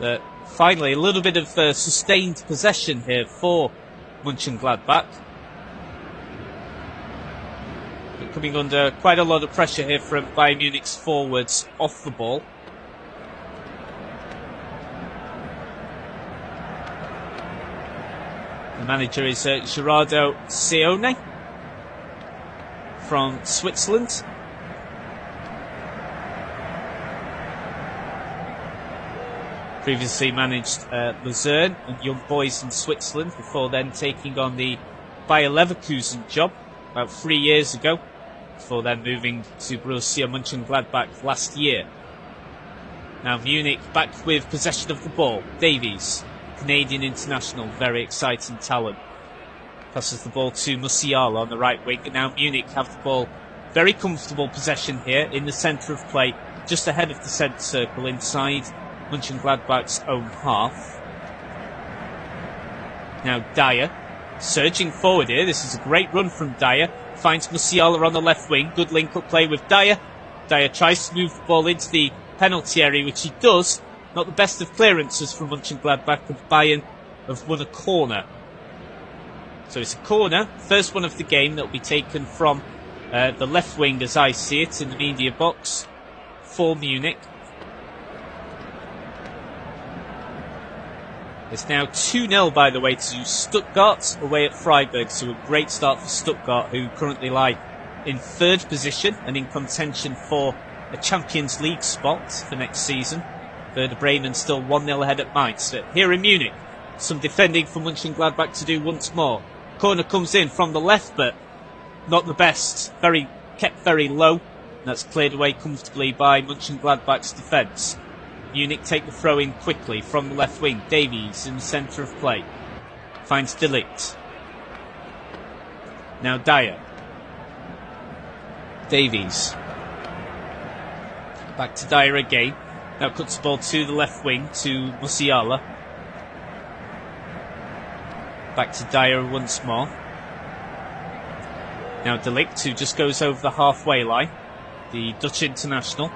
But finally, a little bit of sustained possession here for Mönchengladbach. But coming under quite a lot of pressure here from Bayern Munich's forwards off the ball. The manager is Gerardo Seoane from Switzerland. Previously managed Luzern and young boys in Switzerland before then taking on the Bayer Leverkusen job about 3 years ago, before then moving to Borussia Mönchengladbach last year. Now Munich back with possession of the ball. Davies, Canadian international, very exciting talent. Passes the ball to Musiala on the right wing, and now Munich have the ball. Very comfortable possession here in the centre of play, just ahead of the centre circle inside Mönchengladbach's own half. Now Dyer, surging forward here. This is a great run from Dyer. Finds Musiala on the left wing. Good link-up play with Dyer. Dyer tries to move the ball into the penalty area, which he does. Not the best of clearances from Mönchengladbach, but Bayern have won a corner. So it's a corner, first one of the game, that will be taken from the left wing as I see it in the media box for Munich. It's now 2-0, by the way, to Stuttgart away at Freiburg. So a great start for Stuttgart, who currently lie in third position and in contention for a Champions League spot for next season. Werder Bremen still 1-0 ahead at Mainz. Here in Munich, some defending for Mönchengladbach to do once more. Corner comes in from the left, but not the best. Kept very low. And that's cleared away comfortably by Mönchengladbach's defence. Munich take the throw in quickly from the left wing. Davies in the centre of play. Finds De Ligt. Now Dyer. Davies. Back to Dyer again. Now cuts the ball to the left wing to Musiala. Back to Dyer once more. Now De Ligt, who just goes over the halfway line. The Dutch international.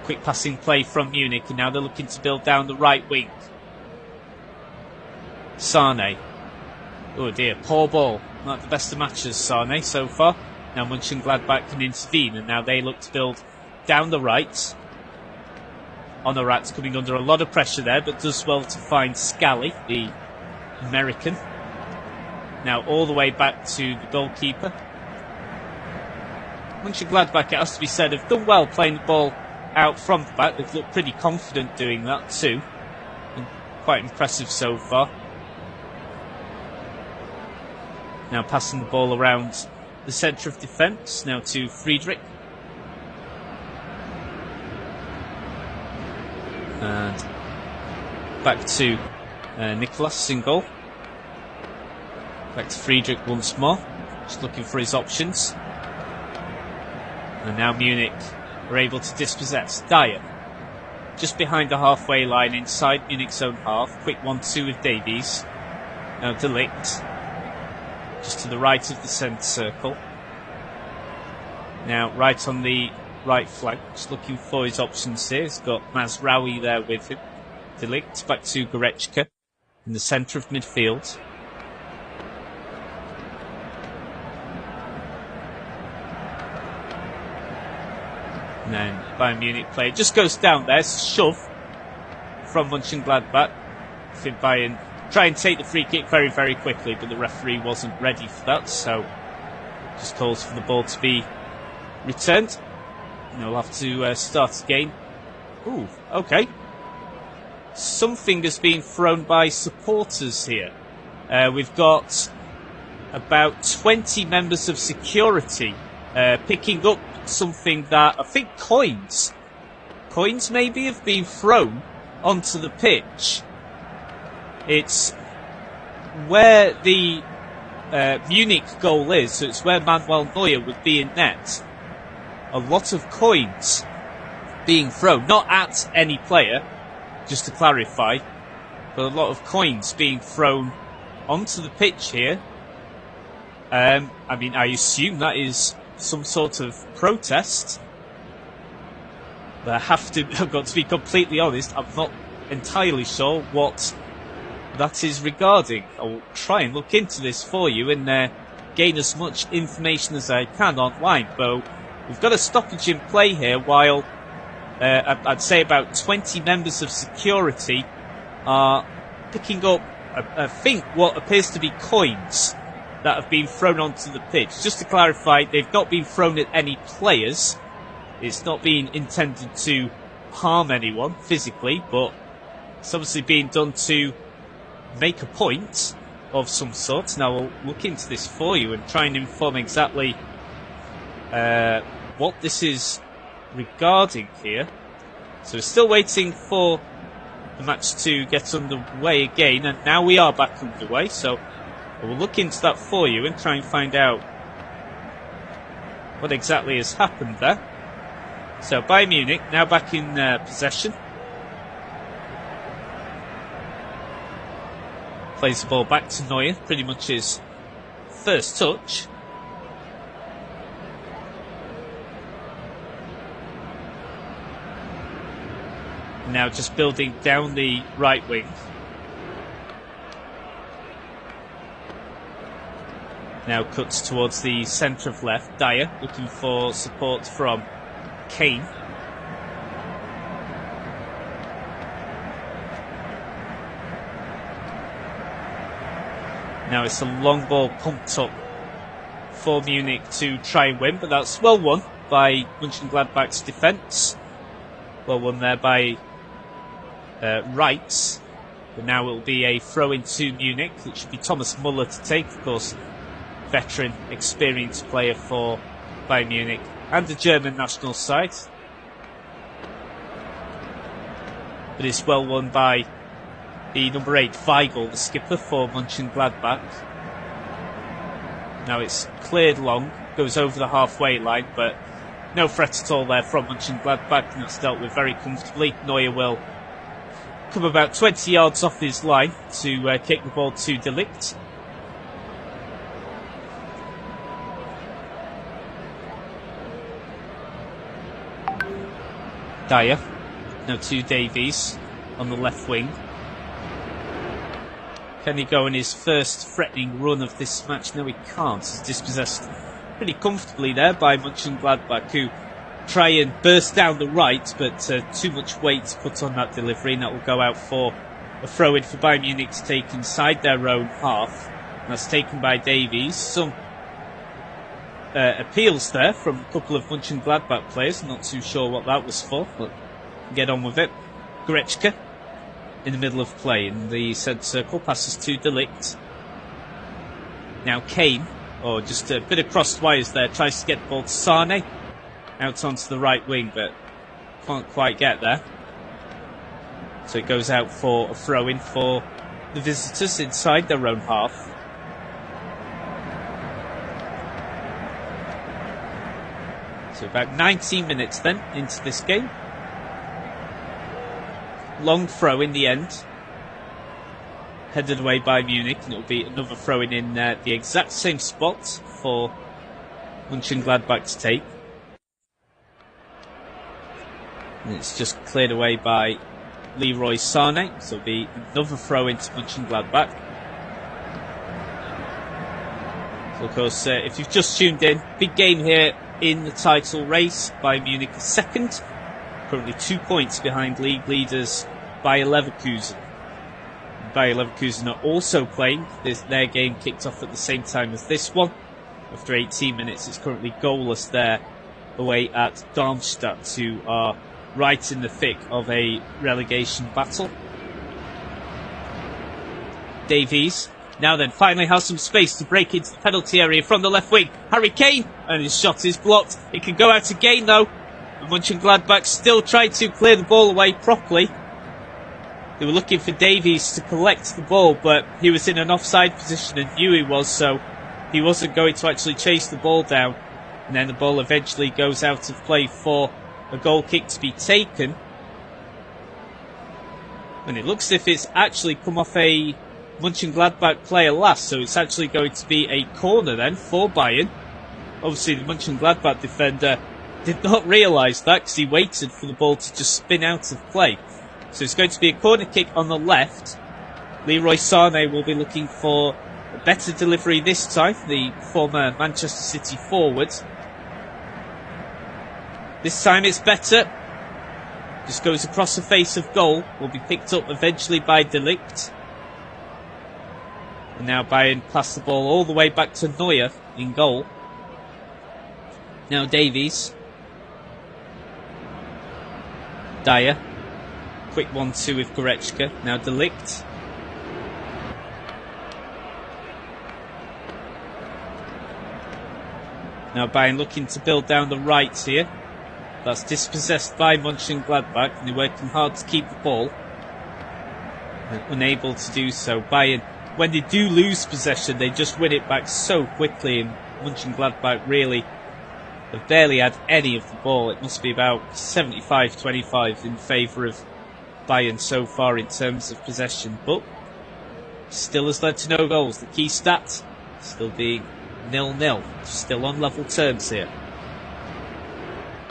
Quick passing play from Munich, and now they're looking to build down the right wing. Sane. Oh dear, poor ball. Not the best of matches, Sane, so far. Now Mönchengladbach can intervene, and now they look to build down the right. Honorat's coming under a lot of pressure there, but does well to find Scally, the American. Now all the way back to the goalkeeper. Mönchengladbach, it has to be said, have done well playing the ball out from the back. They've looked pretty confident doing that too. And quite impressive so far. Now passing the ball around the centre of defence, now to Friedrich. And back to Nicholas in goal. Back to Friedrich once more, just looking for his options. And now Munich are able to dispossess. Dyer, just behind the halfway line inside Munich's own half. Quick 1-2 with Davies. Now De Ligt, just to the right of the centre circle. Now right on the right flank, just looking for his options here. He's got Mazraoui there with him. De Ligt back to Goretzka in the centre of midfield. And then Bayern Munich play. It just goes down there. It's a shove from Mönchengladbach. I think Bayern try and take the free kick very, very quickly, but the referee wasn't ready for that, so just calls for the ball to be returned. And they'll have to start again. Ooh, okay. Something has been thrown by supporters here. We've got about 20 members of security picking up something that I think coins maybe have been thrown onto the pitch. It's where the Munich goal is, so it's where Manuel Neuer would be in net. A lot of coins being thrown, not at any player, just to clarify, but a lot of coins being thrown onto the pitch here. I mean, I assume that is some sort of protest. But I've got to be completely honest, I'm not entirely sure what that is regarding. I'll try and look into this for you and gain as much information as I can online. But we've got a stoppage in play here while I'd say about 20 members of security are picking up, I think, what appears to be coins that have been thrown onto the pitch. Just to clarify, they've not been thrown at any players. It's not being intended to harm anyone physically, but it's obviously being done to make a point of some sort. Now we'll look into this for you and try and inform exactly what this is regarding here. So we're still waiting for the match to get underway again, and now we are back underway, so we'll look into that for you and try and find out what exactly has happened there. So Bayern Munich now back in possession. Plays the ball back to Neuer, pretty much his first touch. Now just building down the right wing. Now cuts towards the centre of left. Dyer looking for support from Kane. Now it's a long ball pumped up for Munich to try and win, but that's well won by Mönchengladbach's defence. Well won there by Wright. But now it will be a throw into Munich. It should be Thomas Muller to take, of course, veteran, experienced player for Bayern Munich and the German national side. But it's well won by the number 8, Weigl, the skipper for Mönchengladbach. Now it's cleared long, goes over the halfway line, but no threat at all there from Mönchengladbach, and it's dealt with very comfortably. Neuer will come about 20 yards off his line to kick the ball to De Ligt. Dyer, now to Davies on the left wing. Can he go on his first threatening run of this match? No, he can't. He's dispossessed pretty comfortably there by Mönchengladbach, who try and burst down the right, but too much weight to put on that delivery, and that will go out for a throw-in for Bayern Munich to take inside their own half. And that's taken by Davies. Some appeals there from a couple of Mönchengladbach players. Not too sure what that was for, but get on with it. Goretzka in the middle of play in the centre circle, passes to De Ligt. Now Kane, just a bit of crossed wires there, tries to get the ball to Sane, out onto the right wing, but can't quite get there. So it goes out for a throw-in for the visitors inside their own half. So about 19 minutes then into this game. Long throw in the end, headed away by Munich, and it'll be another throw-in in the exact same spot for Mönchengladbach to take. And it's just cleared away by Leroy Sane, so it'll be another throw-in to Mönchengladbach. So of course, if you've just tuned in, big game here in the title race. Bayern Munich is second, currently 2 points behind league leaders Bayer Leverkusen. Bayer Leverkusen are also playing. Their game kicked off at the same time as this one. After 18 minutes, it's currently goalless there away at Darmstadt, who are right in the thick of a relegation battle. Davies now then finally has some space to break into the penalty area from the left wing. Harry Kane, and his shot is blocked. It can go out again though. And Mönchengladbach still trying to clear the ball away properly. They were looking for Davies to collect the ball, but he was in an offside position and knew he was, so he wasn't going to actually chase the ball down. And then the ball eventually goes out of play for a goal kick to be taken. And it looks as if it's actually come off a Mönchengladbach player last, so it's actually going to be a corner then for Bayern. Obviously the Mönchengladbach defender did not realise that because he waited for the ball to just spin out of play. So it's going to be a corner kick on the left. Leroy Sané will be looking for a better delivery this time, the former Manchester City forward. This time it's better. Just goes across the face of goal. Will be picked up eventually by De Ligt. And now Bayern pass the ball all the way back to Neuer in goal. Now Davies. Dyer. Quick 1-2 with Goretzka. Now De Ligt. Now Bayern looking to build down the right here. That's dispossessed by Mönchengladbach, and they're working hard to keep the ball. They're unable to do so. Bayern, when they do lose possession, they just win it back so quickly, and Mönchengladbach really have barely had any of the ball. It must be about 75-25 in favour of Bayern so far in terms of possession, but still has led to no goals. The key stat still being 0-0, still on level terms here.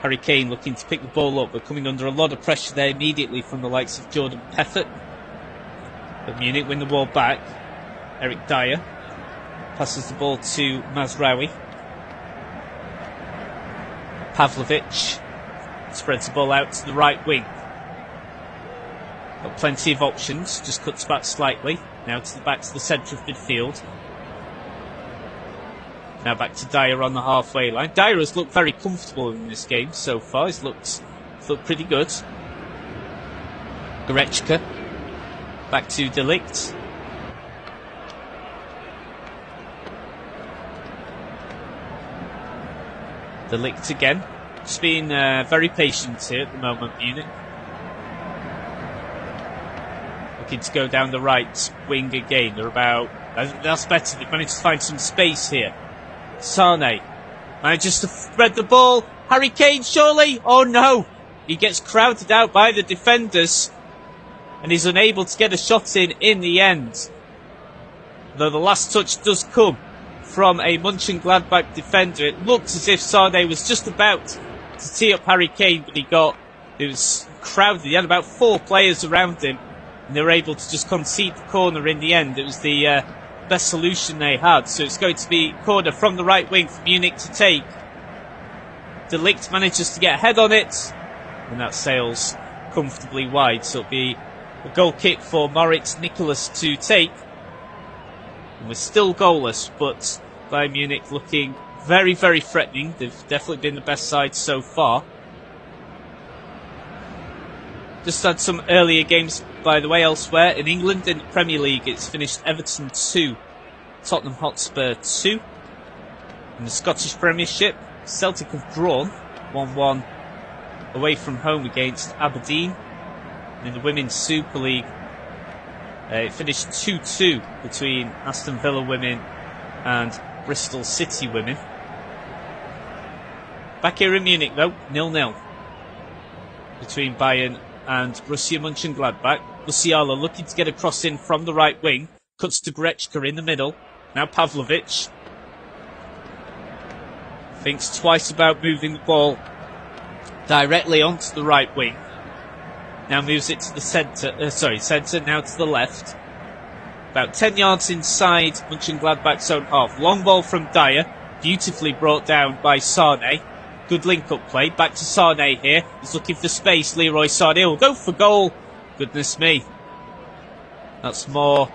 Harry Kane looking to pick the ball up, but coming under a lot of pressure there immediately from the likes of Jordan Peffert. But Munich win the ball back. Eric Dyer passes the ball to Mazraoui. Pavlovic spreads the ball out to the right wing. Got plenty of options, just cuts back slightly. Now to the back to the centre of midfield. Now back to Dyer on the halfway line. Dyer has looked very comfortable in this game so far. He's looked pretty good. Goretzka. Back to De Ligt. De Ligt again. Just being very patient here at the moment, Munich. Looking to go down the right wing again. They're about... That's better. They've managed to find some space here. Sané manages to spread the ball. Harry Kane, surely? Oh no! He gets crowded out by the defenders and he's unable to get a shot in the end. Though the last touch does come from a Mönchengladbach defender. It looked as if Sané was just about to tee up Harry Kane, but it was crowded. He had about 4 players around him and they were able to just concede the corner in the end. It was the best solution they had. So it's going to be corner from the right wing for Munich to take. De Ligt manages to get ahead on it, and that sails comfortably wide. So it'll be a goal kick for Moritz Nicholas to take. And we're still goalless, but Bayern Munich looking very, very threatening. They've definitely been the best side so far. Just had some earlier games, by the way, elsewhere. In England, in the Premier League, it's finished Everton 2, Tottenham Hotspur 2. In the Scottish Premiership, Celtic have drawn 1-1 away from home against Aberdeen. And in the Women's Super League, it finished 2-2 between Aston Villa women and Bristol City women. Back here in Munich, though, 0-0 between Bayern and Borussia Mönchengladbach. Musiala looking to get a cross in from the right wing. Cuts to Goretzka in the middle. Now Pavlovic thinks twice about moving the ball directly onto the right wing. Now moves it to the centre, now to the left. About 10 yards inside Mönchengladbach's own half. Long ball from Dyer, beautifully brought down by Sané. Good link-up play. Back to Sané here. He's looking for space. Leroy Sané will go for goal. Goodness me. That's more...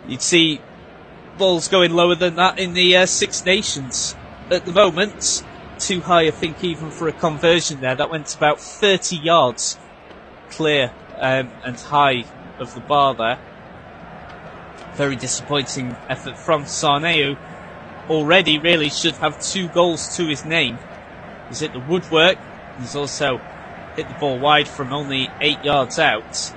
You'd see balls going lower than that in the Six Nations at the moment. Too high, I think, even for a conversion there. That went about 30 yards clear and high of the bar there. Very disappointing effort from Sané, who already really should have 2 goals to his name. He's hit the woodwork. He's also hit the ball wide from only 8 yards out.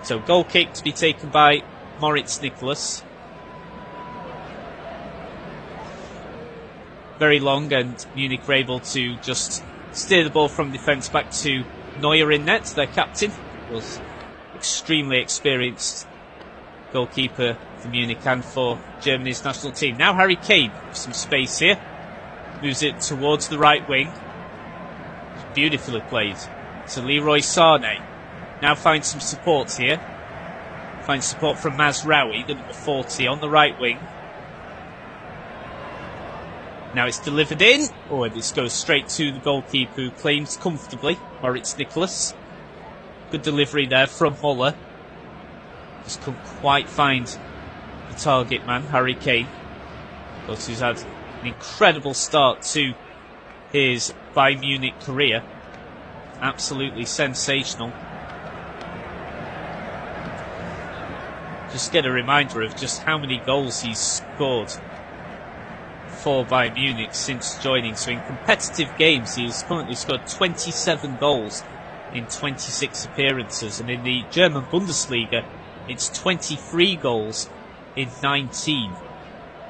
So goal kick to be taken by Moritz Nicholas. Very long, and Munich were able to just steer the ball from defence back to Neuer in net. Their captain was extremely experienced goalkeeper for Munich and for Germany's national team. Now Harry Kane, some space here. Moves it towards the right wing. Beautifully played. So Leroy Sané now finds some support here. Finds support from Mazraoui, the number 40, on the right wing. Now it's delivered in. Oh, and this goes straight to the goalkeeper, who claims comfortably, Moritz Nicholas. Good delivery there from Muller. Just couldn't quite find the target man, Harry Kane. Of course, he's had an incredible start to his Bayern Munich career. Absolutely sensational. Just get a reminder of just how many goals he's scored for Bayern Munich since joining. So in competitive games, he's currently scored 27 goals in 26 appearances. And in the German Bundesliga, it's 23 goals in 19,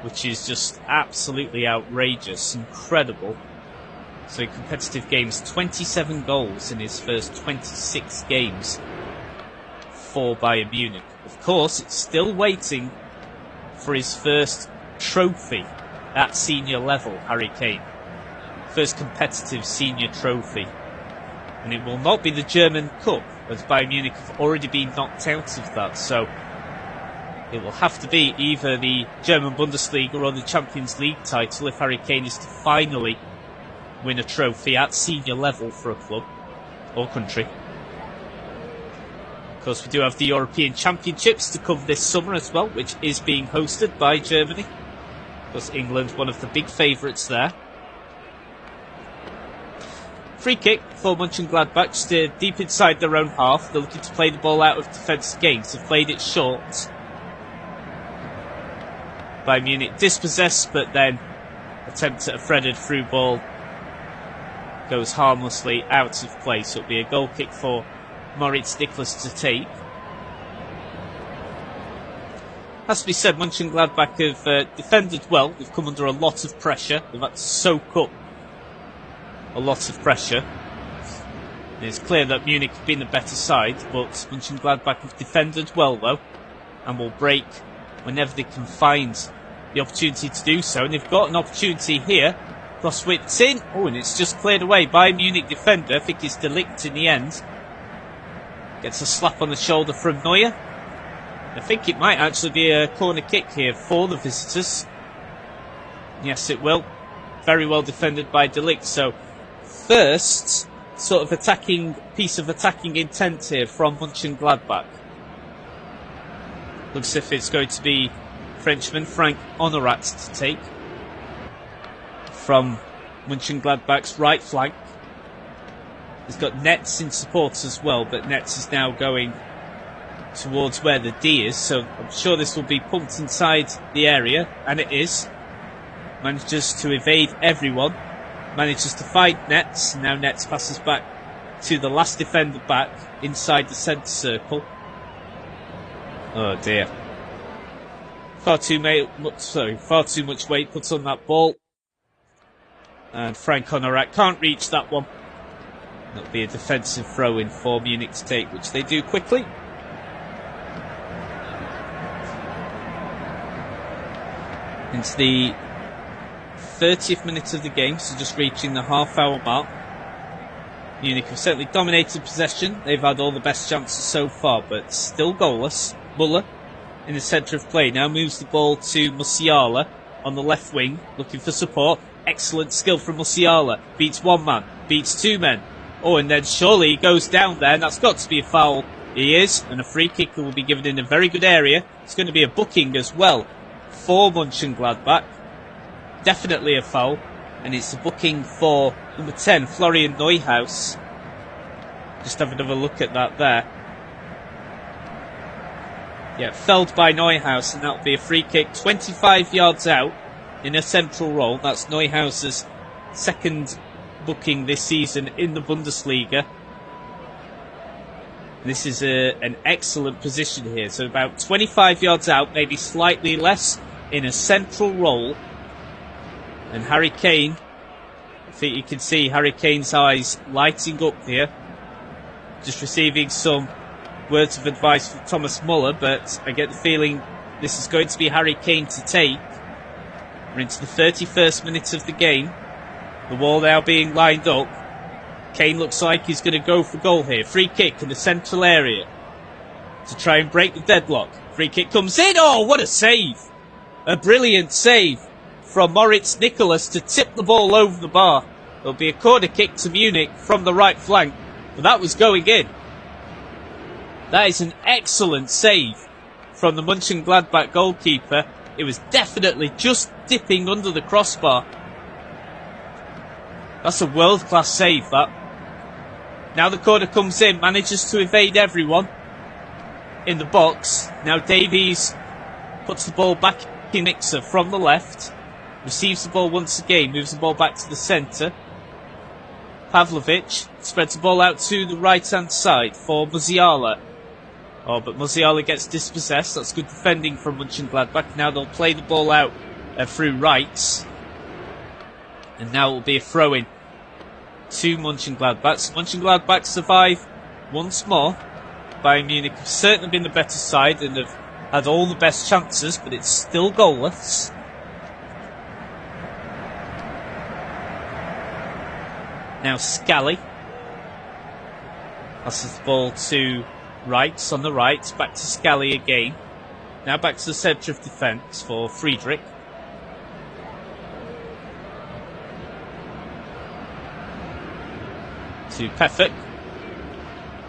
which is just absolutely outrageous, incredible. So in competitive games, 27 goals in his first 26 games for Bayern Munich. Of course, it's still waiting for his first trophy at senior level, Harry Kane. First competitive senior trophy. And it will not be the German Cup, as Bayern Munich have already been knocked out of that. So it will have to be either the German Bundesliga or the Champions League title if Harry Kane is to finally win a trophy at senior level for a club or country. Of course, we do have the European Championships to come this summer as well, which is being hosted by Germany. Of course, England, one of the big favourites there. Free kick for Mönchengladbach, steered deep inside their own half. They're looking to play the ball out of defence again. They've played it short. Bayern Munich dispossessed, but then attempt at a threaded through ball goes harmlessly out of play. So it'll be a goal kick for Moritz Nicholas to take. Has to be said, Mönchengladbach have defended well. They've come under a lot of pressure. They've had to soak up a lot of pressure. And it's clear that Munich have been the better side, but Mönchengladbach have defended well though, and will break whenever they can find the opportunity to do so. And they've got an opportunity here. Cross whipped in. Oh, and it's just cleared away by Munich defender. I think it's De Ligt in the end. Gets a slap on the shoulder from Neuer. I think it might actually be a corner kick here for the visitors. Yes, it will. Very well defended by De Ligt. So, first sort of piece of attacking intent here from Mönchengladbach. Looks as if it's going to be Frenchman Frank Honorat to take from Mönchengladbach's right flank. He's got Netz in support as well, but Netz is now going towards where the D is, so I'm sure this will be pumped inside the area, and it is. Manages to evade everyone, manages to find Netz. Now Netz passes back to the last defender back inside the centre circle. Oh dear. Far too much weight put on that ball. And Frank Honorat can't reach that one. That'll be a defensive throw-in for Munich to take, which they do quickly. Into the 30th minute of the game, so just reaching the half-hour mark. Munich have certainly dominated possession. They've had all the best chances so far, but still goalless. Muller in the centre of play now moves the ball to Musiala on the left wing, looking for support. Excellent skill from Musiala. Beats one man, beats two men. Oh, and then surely he goes down there, and that's got to be a foul. He is, and a free kick will be given in a very good area. It's going to be a booking as well for Mönchengladbach. Definitely a foul, and it's a booking for number 10, Florian Neuhaus. Just have another look at that there. Yeah, felled by Neuhaus, and that'll be a free kick 25 yards out in a central role. That's Neuhaus's second booking this season in the Bundesliga. This is an excellent position here. So about 25 yards out, maybe slightly less, in a central role. And Harry Kane, I think you can see Harry Kane's eyes lighting up here. Just receiving some words of advice from Thomas Muller, but I get the feeling This is going to be Harry Kane to take. We're into the 31st minute of the game. The wall now being lined up. Kane looks like he's going to go for goal here. Free kick in the central area to try and break the deadlock. Free kick comes in. Oh, what a save! A brilliant save from Moritz Nicholas to tip the ball over the bar. There'll be a corner kick to Munich from the right flank, but that was going in. That is an excellent save from the Mönchengladbach goalkeeper. It was definitely just dipping under the crossbar. That's a world-class save, that. Now the corner comes in, manages to evade everyone in the box. Now Davies puts the ball back in Mixer from the left. Receives the ball once again, moves the ball back to the centre. Pavlovic spreads the ball out to the right-hand side for Musiala. Oh, but Musiala gets dispossessed. That's good defending from Mönchengladbach. Now they'll play the ball out through right. And now it will be a throw-in to Mönchengladbach. So Mönchengladbach survive once more. Bayern Munich have certainly been the better side and have had all the best chances, but it's still goalless. Now Scally passes the ball to Reitz on the right, back to Scally again. Now back to the centre of defence for Friedrich. To Pefek.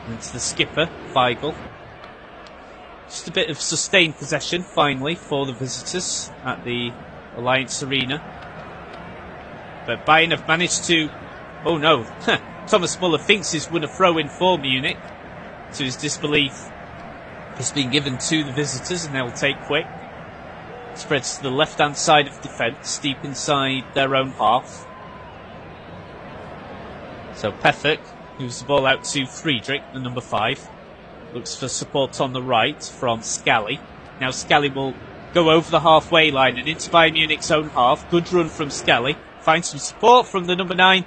And to the skipper, Weigl. Just a bit of sustained possession, finally, for the visitors at the Allianz Arena. But Bayern have managed to... Oh no, Thomas Muller thinks he's won a throw-in for Munich. To his disbelief, it's been given to the visitors and they'll take quick. Spreads to the left-hand side of defence, deep inside their own half. So Pefek moves the ball out to Friedrich, the number 5. Looks for support on the right from Scally. Now Scally will go over the halfway line and into Bayern Munich's own half. Good run from Scally. Finds some support from the number 9.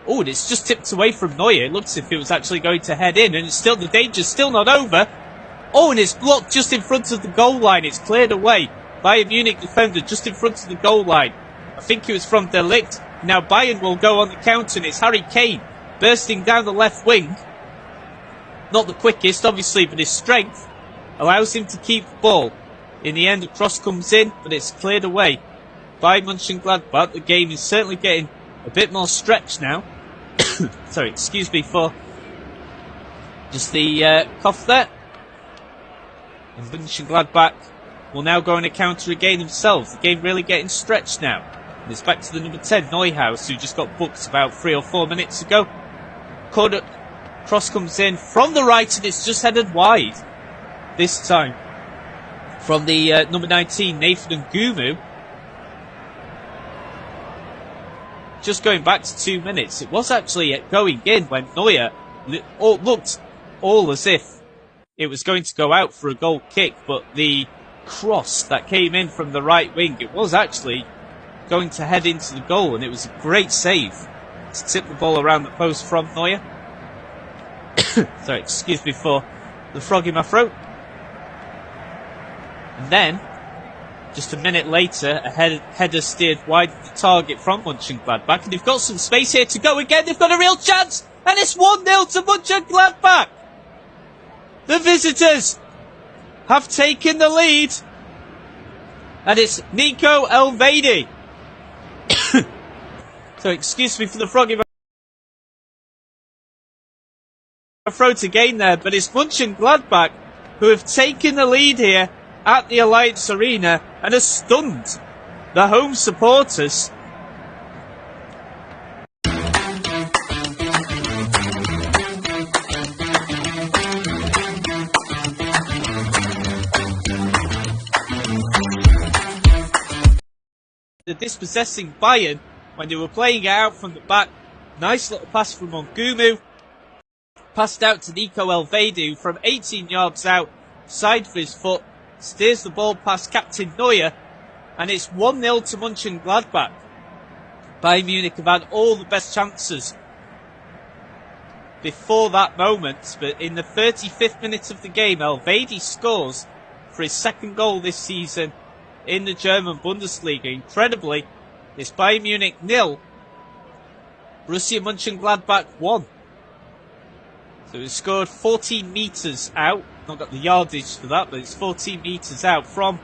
Oh, and it's just tipped away from Neuer. It looks as if it was actually going to head in, and it's still, the danger's still not over. Oh, and it's blocked just in front of the goal line. It's cleared away by a Munich defender just in front of the goal line. I think it was from De Ligt. Now Bayern will go on the counter, and it's Harry Kane bursting down the left wing. Not the quickest, obviously, but his strength allows him to keep the ball. In the end, the cross comes in, but it's cleared away by Mönchengladbach. The game is certainly getting a bit more stretched now. Sorry, excuse me for just the cough there. And Mönchengladbach will now go on a counter again themselves. The game really getting stretched now. And it's back to the number 10, Neuhaus, who just got booked about 3 or 4 minutes ago. Corner cross comes in from the right and it's just headed wide. This time from the number 19, Nathan Ngumu. Just going back to 2 minutes, it was actually going in when Neuer looked all as if it was going to go out for a goal kick, but the cross that came in from the right wing, it was actually going to head into the goal, and it was a great save to tip the ball around the post from Neuer. Sorry, excuse me for the frog in my throat. And then, just a minute later, a header steered wide of the target from Mönchengladbach. And they've got some space here to go again. They've got a real chance. And it's 1-0 to Mönchengladbach. The visitors have taken the lead. And it's Nico Elvedi. So excuse me for the frog in my throat again there. But it's Mönchengladbach who have taken the lead here at the Allianz Arena and has stunned the home supporters. The dispossessing Bayern when they were playing it out from the back. Nice little pass from Ngumu. Passed out to Nico Elvedi from 18 yards out, side of his foot. Steers the ball past Captain Neuer, and it's 1-0 to Mönchengladbach. Bayern Munich have had all the best chances before that moment, but in the 35th minute of the game, Elvedi scores for for his second goal this season in the German Bundesliga. Incredibly, it's Bayern Munich 0, Borussia Mönchengladbach 1. So it scored 14 metres out. Not got the yardage for that, but it's 14 metres out from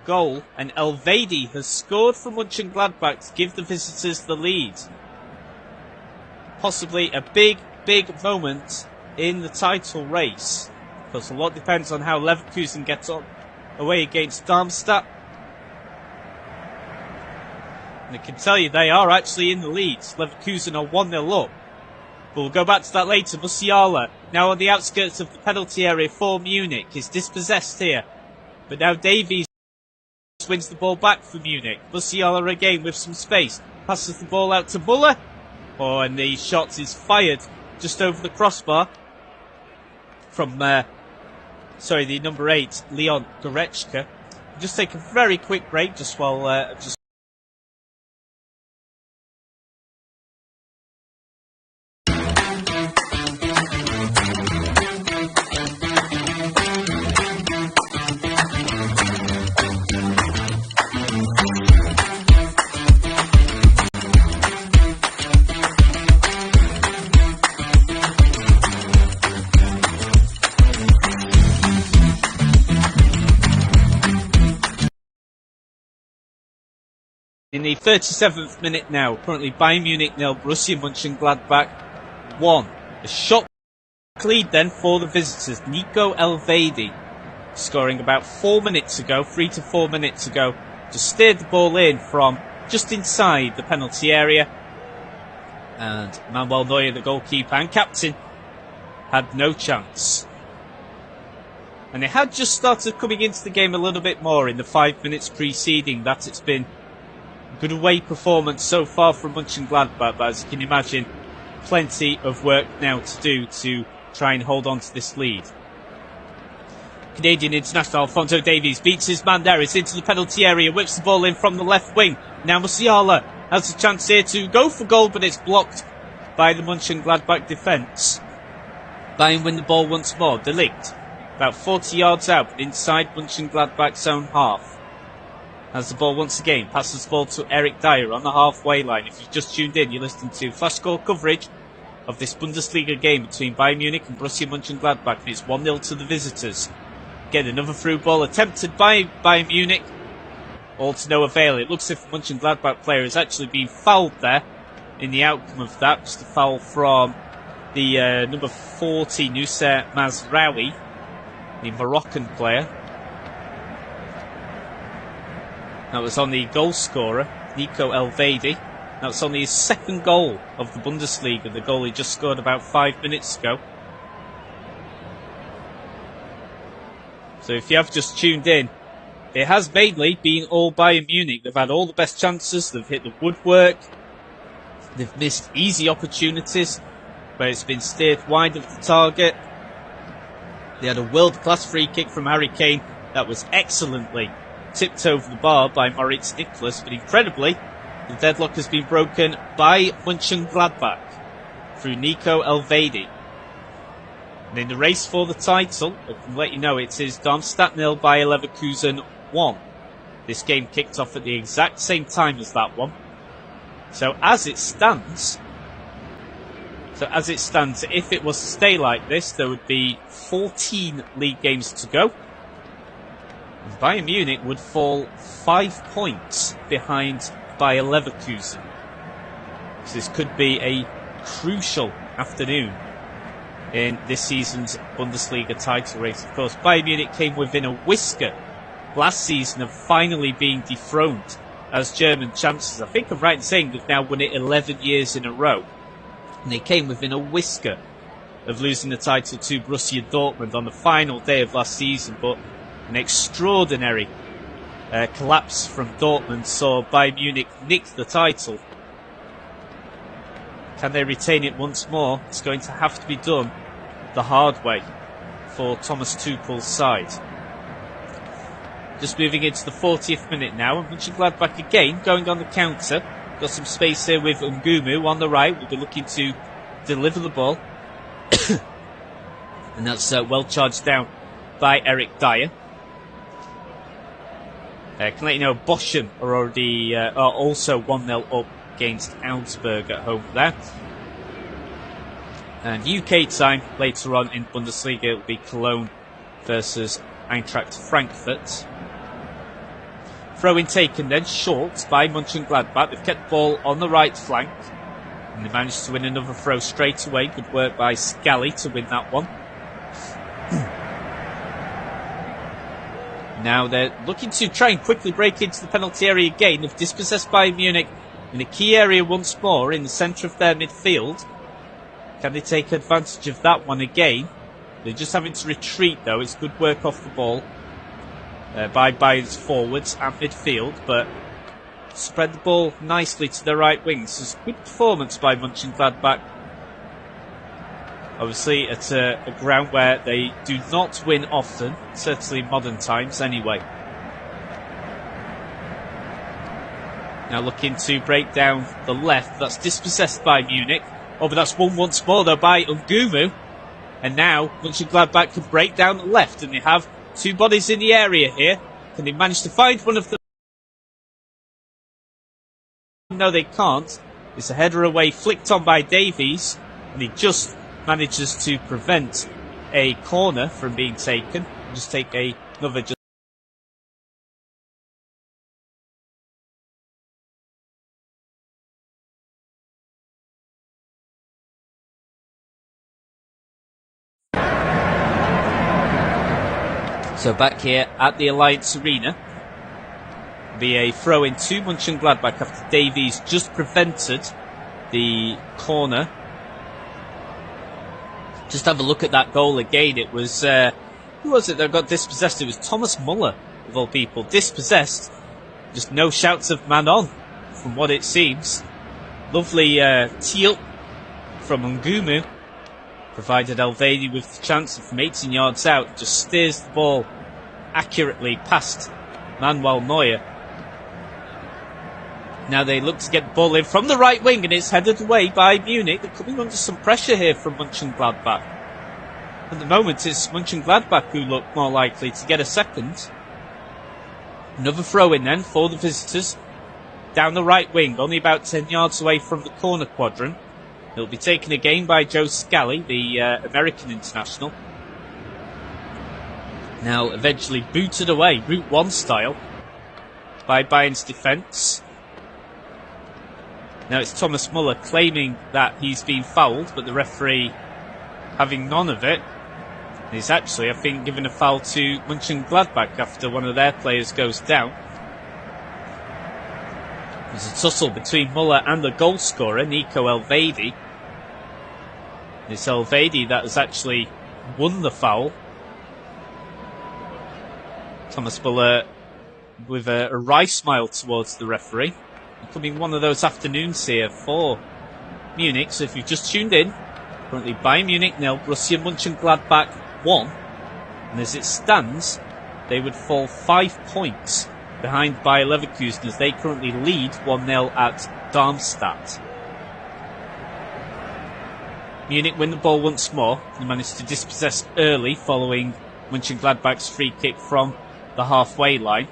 goal. And Elvedi has scored for Mönchengladbach to give the visitors the lead. Possibly a big moment in the title race, because a lot depends on how Leverkusen gets on away against Darmstadt. And I can tell you they are actually in the lead. Leverkusen are 1-0 up. But we'll go back to that later. Musiala, now on the outskirts of the penalty area for Munich, is dispossessed here. But now Davies wins the ball back for Munich. Musiala again with some space. Passes the ball out to Muller. Oh, and the shot is fired just over the crossbar from, the number 8, Leon Goretzka. Just take a very quick break just while, in the 37th minute now, currently Bayern Munich 0, Borussia Mönchengladbach 1. A shot lead then for the visitors. Nico Elvedi scoring about 3 to 4 minutes ago. Just steered the ball in from just inside the penalty area. And Manuel Neuer, the goalkeeper and captain, had no chance. And it had just started coming into the game a little bit more in the 5 minutes preceding that. It's been good away performance so far from Mönchengladbach, but as you can imagine, plenty of work now to do to try and hold on to this lead. Canadian international Alphonso Davies beats his man there. It's into the penalty area, whips the ball in from the left wing. Now Musiala has a chance here to go for goal, but it's blocked by the Mönchengladbach defence. Bayern win the ball once more. De Ligt, about 40 yards out, inside Mönchengladbach's own half. Has the ball once again, passes the ball to Eric Dyer on the halfway line. If you've just tuned in, you're listening to flash score coverage of this Bundesliga game between Bayern Munich and Borussia Mönchengladbach. And it's 1-0 to the visitors. Again, another through ball attempted by Bayern Munich. All to no avail. It looks as if the Mönchengladbach player has actually been fouled there in the outcome of that. Just a foul from the number 40, Nusser Mazraoui, the Moroccan player. That was on the goal scorer, Nico Elvedi. That was only his second goal of the Bundesliga, the goal he just scored about 5 minutes ago. So if you have just tuned in, it has mainly been all Bayern Munich. They've had all the best chances, they've hit the woodwork, they've missed easy opportunities where it's been steered wide of the target. They had a world-class free kick from Harry Kane that was excellently tipped over the bar by Moritz Nicholas, but incredibly, the deadlock has been broken by Mönchengladbach through Nico Elvedi. And in the race for the title, I can let you know it is Darmstadt 0, Bayer Leverkusen 1. This game kicked off at the exact same time as that one. So as it stands, if it was to stay like this, there would be 14 league games to go. Bayern Munich would fall 5 points behind Bayer Leverkusen. So this could be a crucial afternoon in this season's Bundesliga title race. Of course, Bayern Munich came within a whisker last season of finally being dethroned as German champions. I think I'm right in saying they've now won it 11 years in a row. And they came within a whisker of losing the title to Borussia Dortmund on the final day of last season, but an extraordinary collapse from Dortmund saw Bayern Munich nick the title. Can they retain it once more? It's going to have to be done the hard way for Thomas Tuchel's side. Just moving into the 40th minute now, and Mönchengladbach again going on the counter. Got some space here with Ngumu on the right. We'll be looking to deliver the ball. And that's well charged down by Eric Dyer. Can let you know Bochum are also 1-0 up against Augsburg at home there. And UK time later on in Bundesliga, it will be Cologne versus Eintracht Frankfurt. Throw-in taken then, short by Mönchengladbach. They've kept the ball on the right flank. And they managed to win another throw straight away. Good work by Scally to win that one. Now they're looking to try and quickly break into the penalty area again. They've dispossessed Bayern Munich in a key area once more in the centre of their midfield. Can they take advantage of that one again? They're just having to retreat though. It's good work off the ball by Bayern's forwards and midfield, but spread the ball nicely to the right wings. It's a good performance by Mönchengladbach. Obviously at a ground where they do not win often, certainly in modern times anyway. Now looking to break down the left. That's dispossessed by Munich. Oh, but that's won once more though by Ngumu. And now Mönchengladbach can break down the left, and they have two bodies in the area here. Can they manage to find one of them? No, they can't. It's a header away, flicked on by Davies, and he just manages to prevent a corner from being taken. Just take another. So back here at the Allianz Arena, be a throw in to Mönchengladbach after Davies just prevented the corner. Just have a look at that goal again. It was, who was it that got dispossessed? It was Thomas Muller, of all people. Dispossessed. Just no shouts of man on, from what it seems. Lovely teal from Ngumu. Provided Elvedi with the chance from 18 yards out. Just steers the ball accurately past Manuel Neuer. Now they look to get the ball in from the right wing, and it's headed away by Munich. They're coming under some pressure here from Mönchengladbach. At the moment it's Mönchengladbach who look more likely to get a second. Another throw in then for the visitors. Down the right wing, only about 10 yards away from the corner quadrant. It'll be taken again by Joe Scally, the American international. Now eventually booted away, Route 1 style, by Bayern's defence. Now it's Thomas Muller claiming that he's been fouled, but the referee having none of it. He's actually, I think, given a foul to Mönchengladbach after one of their players goes down. There's a tussle between Muller and the goal scorer, Nico Elvedi. It's Elvedi that has actually won the foul. Thomas Muller with a wry smile towards the referee. Becoming one of those afternoons here for Munich. So if you've just tuned in, currently Bayern Munich 0, Borussia Mönchengladbach 1. And as it stands, they would fall 5 points behind Bayer Leverkusen as they currently lead 1-0 at Darmstadt. Munich win the ball once more. They managed to dispossess early following Mönchengladbach's free kick from the halfway line.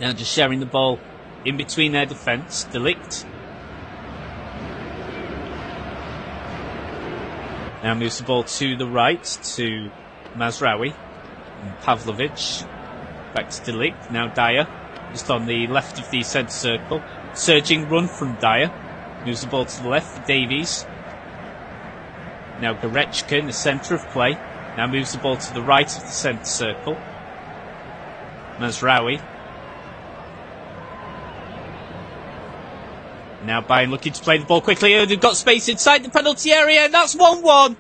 Now just sharing the ball in between their defence. De Ligt now moves the ball to the right to Mazraoui. And Pavlovic back to De Ligt. Now Dyer just on the left of the centre circle. Surging run from Dyer. Moves the ball to the left for Davies. Now Goretzka in the centre of play. Now moves the ball to the right of the centre circle. Mazraoui. Now Bayern looking to play the ball quickly. They've got space inside the penalty area, and that's 1-1.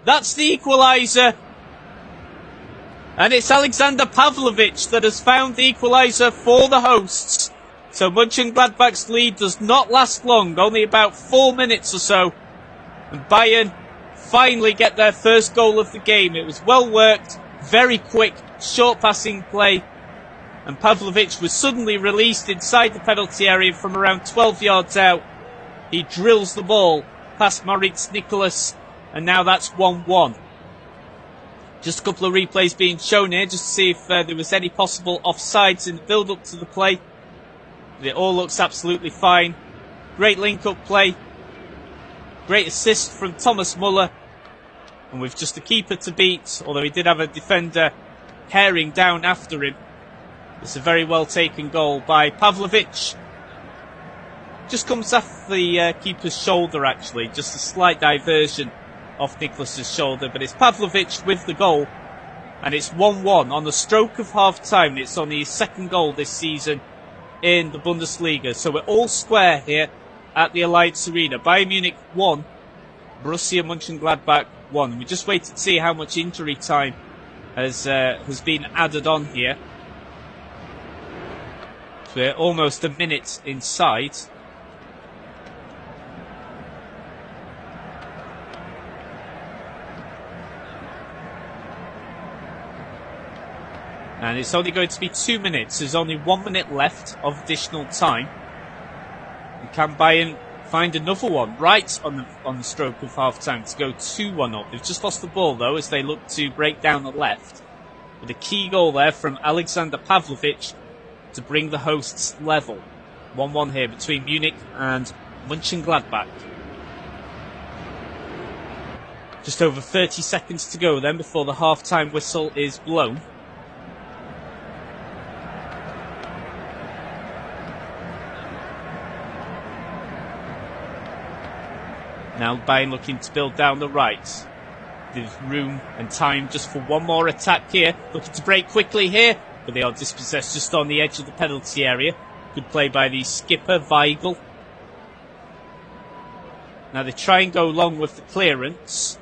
That's the equaliser. And it's Alexander Pavlovic that has found the equaliser for the hosts. So Mönchengladbach's lead does not last long, only about 4 minutes or so. And Bayern finally get their first goal of the game. It was well worked, very quick, short passing play. And Pavlovic was suddenly released inside the penalty area from around 12 yards out. He drills the ball past Moritz Nicholas, and now that's 1-1. Just a couple of replays being shown here just to see if there was any possible offsides in the build-up to the play. But it all looks absolutely fine. Great link-up play. Great assist from Thomas Muller. And with just the keeper to beat, although he did have a defender herring down after him. It's a very well taken goal by Pavlovic. Just comes off the keeper's shoulder actually, just a slight diversion off Nicholas's shoulder, but it's Pavlovic with the goal, and it's 1-1 on the stroke of half time. It's only his second goal this season in the Bundesliga, so we're all square here at the Allianz Arena. Bayern Munich 1, Borussia Mönchengladbach 1. We just wait to see how much injury time has been added on here. So we're almost a minute inside. And it's only going to be 2 minutes. There's only 1 minute left of additional time. And can Bayern find another one right on the stroke of half time to go 2-1 up? They've just lost the ball though as they look to break down the left. With a key goal there from Alexander Pavlovic to bring the hosts level. 1-1 here between Munich and Mönchengladbach. Just over 30 seconds to go then before the half-time whistle is blown. Now Bayern looking to build down the right. There's room and time just for one more attack here. Looking to break quickly here, but they are dispossessed just on the edge of the penalty area. Good play by the skipper, Weigl. Now they try and go long with the clearance.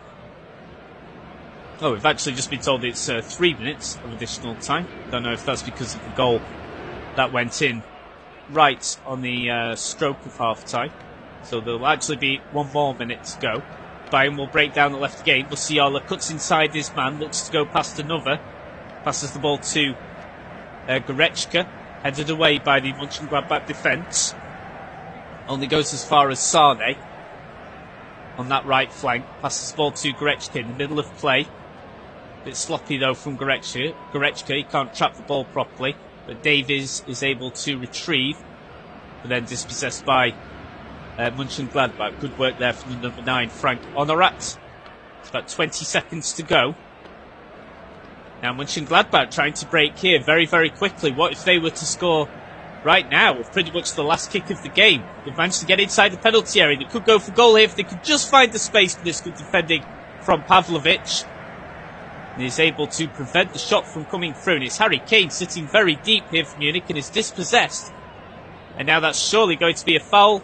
Oh, we've actually just been told it's 3 minutes of additional time. Don't know if that's because of the goal that went in right on the stroke of half-time. So there'll actually be 1 more minute to go. Bayern will break down the left again. Musiala cuts inside his man, looks to go past another. Passes the ball to Goretzka, headed away by the Mönchengladbach defence. Only goes as far as Sane on that right flank. Passes the ball to Goretzka in the middle of play. A bit sloppy though from Goretzka. He can't trap the ball properly, but Davies is able to retrieve, but then dispossessed by Mönchengladbach. Good work there from the number 9, Frank Honorat. It's about 20 seconds to go. Now Mönchengladbach trying to break here very, very quickly. What if they were to score right now with pretty much the last kick of the game? They've managed to get inside the penalty area. They could go for goal here if they could just find the space for this good defending from Pavlovic. And he's able to prevent the shot from coming through. And it's Harry Kane sitting very deep here for Munich and is dispossessed. And now that's surely going to be a foul.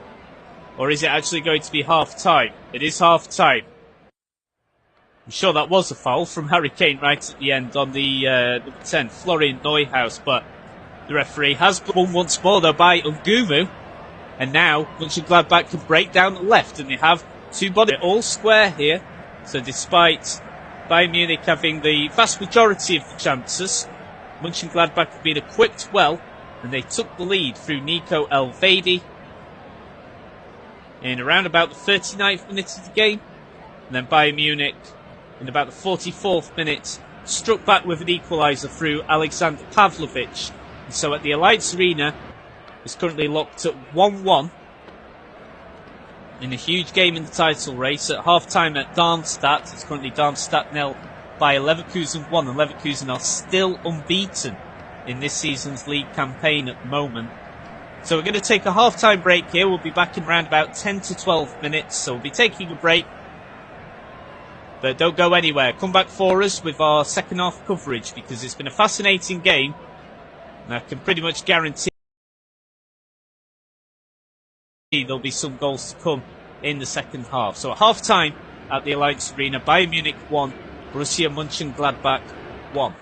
Or is it actually going to be half-time? It is half-time. I'm sure that was a foul from Harry Kane right at the end on the number 10, Florian Neuhaus. But the referee has won once more though by Ungumu. And now Mönchengladbach can break down the left. And they have 2 bodies. They're all square here. So despite Bayern Munich having the vast majority of the chances, Mönchengladbach have been equipped well. And they took the lead through Nico Elvedi in around about the 39th minute of the game. And then Bayern Munich, in about the 44th minute, struck back with an equaliser through Alexander Pavlovic. And so at the Allianz Arena, it's currently locked at 1-1 in a huge game in the title race. At half-time at Darmstadt, it's currently Darmstadt 0, Bayer Leverkusen 1, and Leverkusen are still unbeaten in this season's league campaign at the moment. So we're going to take a half-time break here. We'll be back in around about 10 to 12 minutes. So we'll be taking a break. But don't go anywhere. Come back for us with our second half coverage because it's been a fascinating game. And I can pretty much guarantee there'll be some goals to come in the second half. So at half-time at the Allianz Arena, Bayern Munich 1, Borussia Mönchengladbach 1.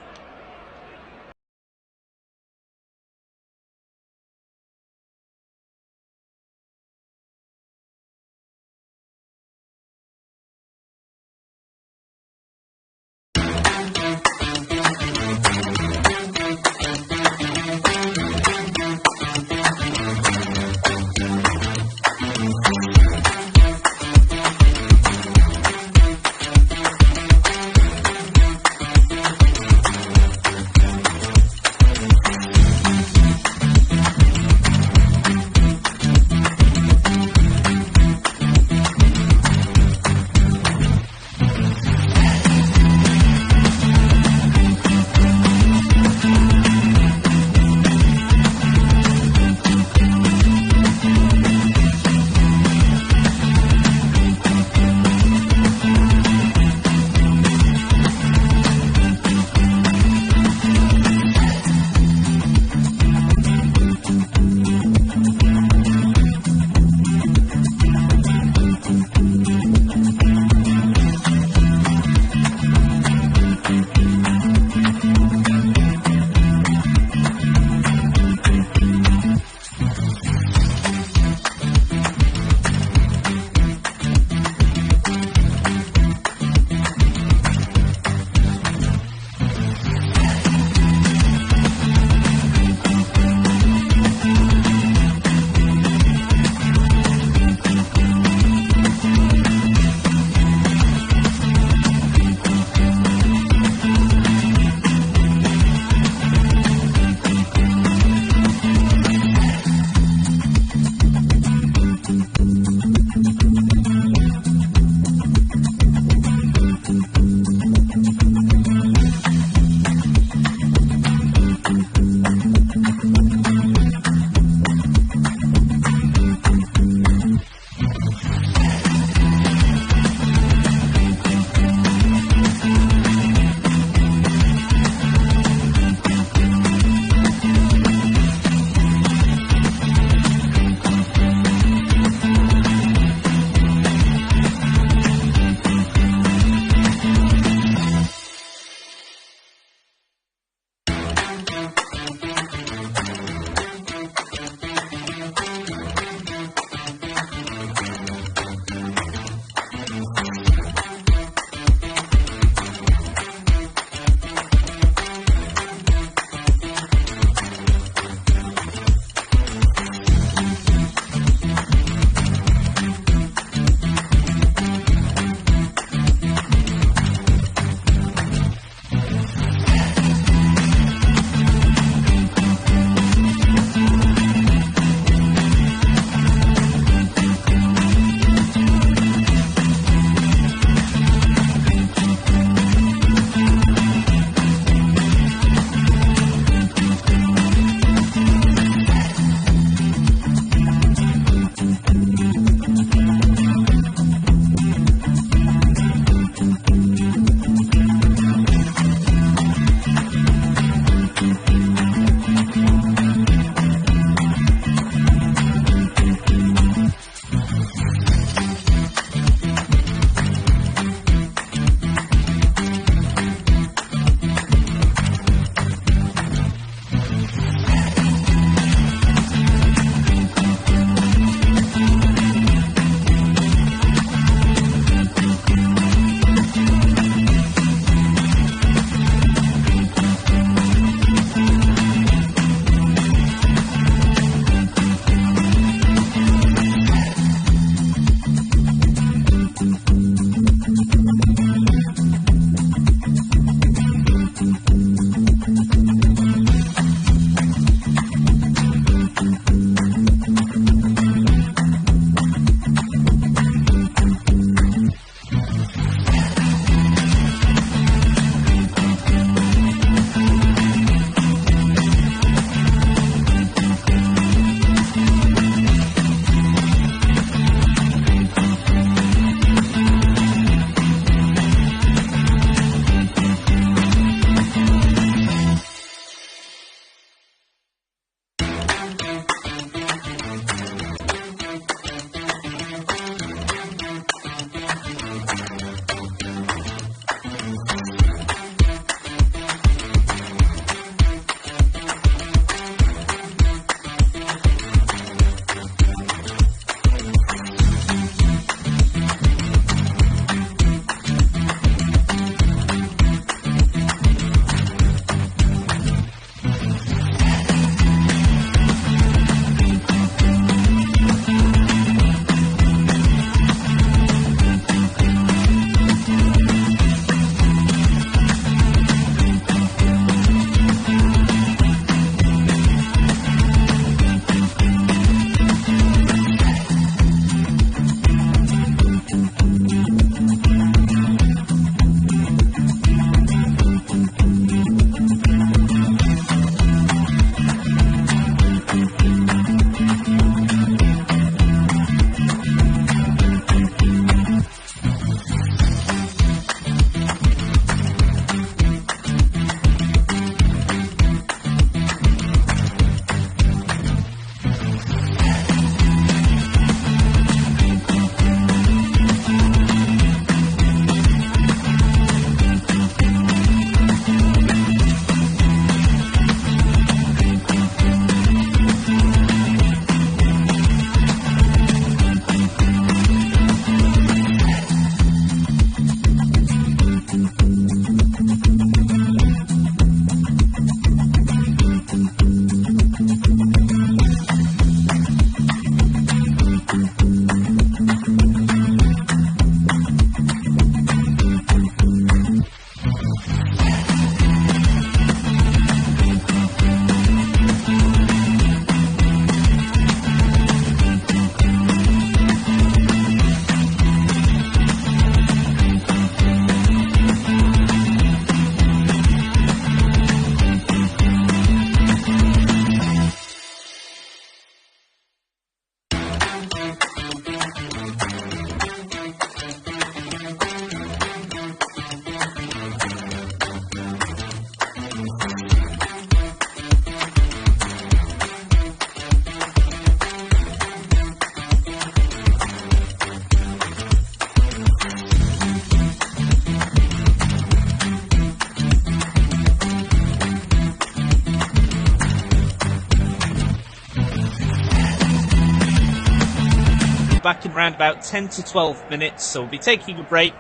around about 10 to 12 minutes, so we'll be taking a break.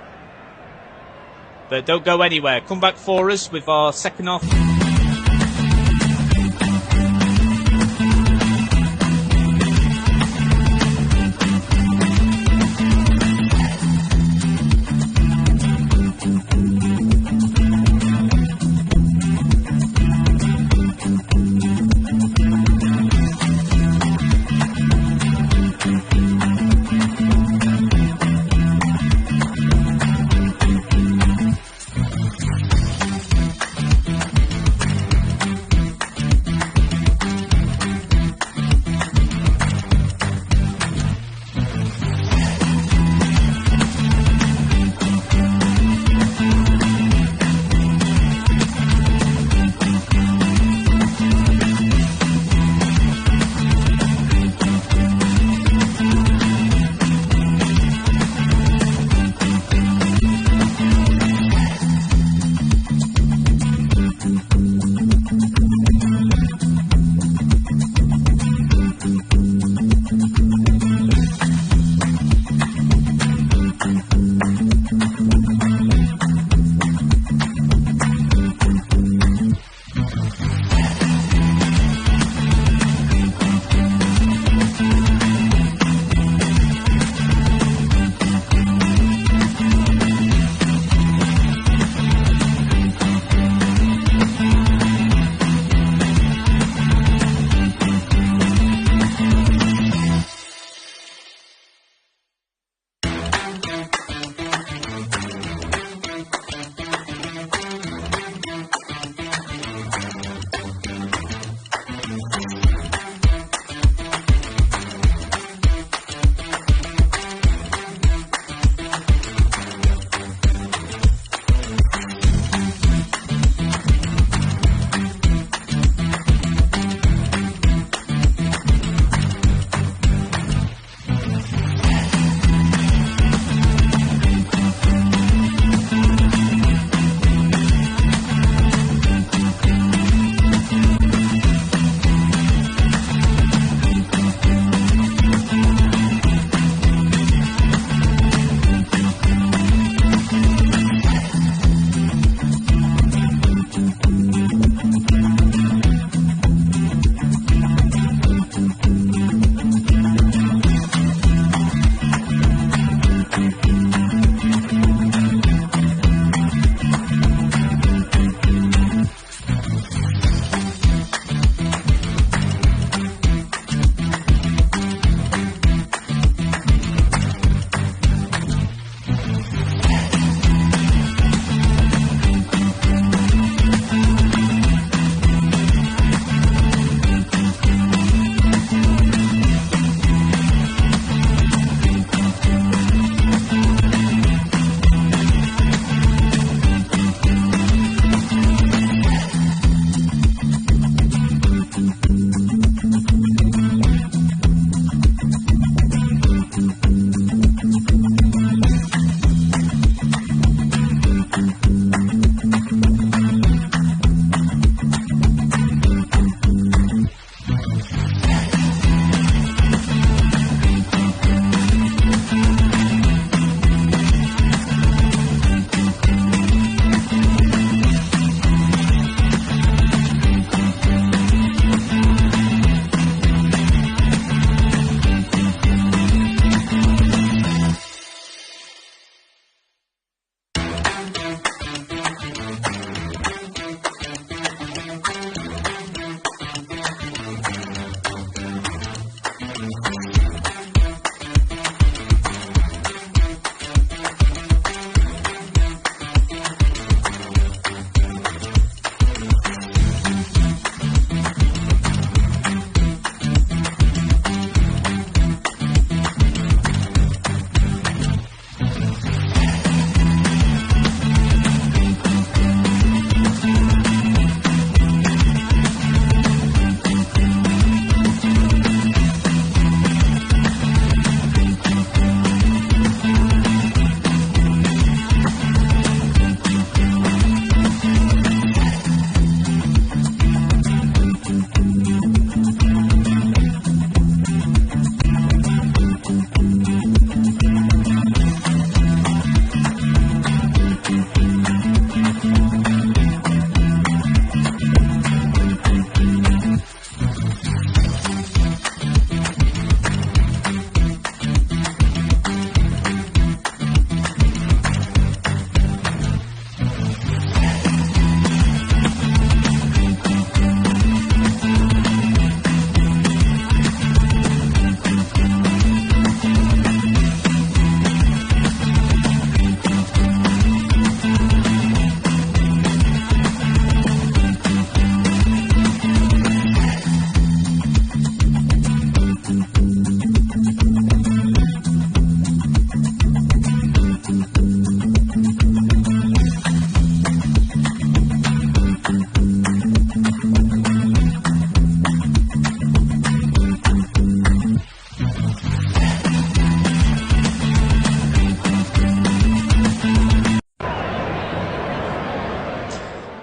But don't go anywhere. Come back for us with our second half.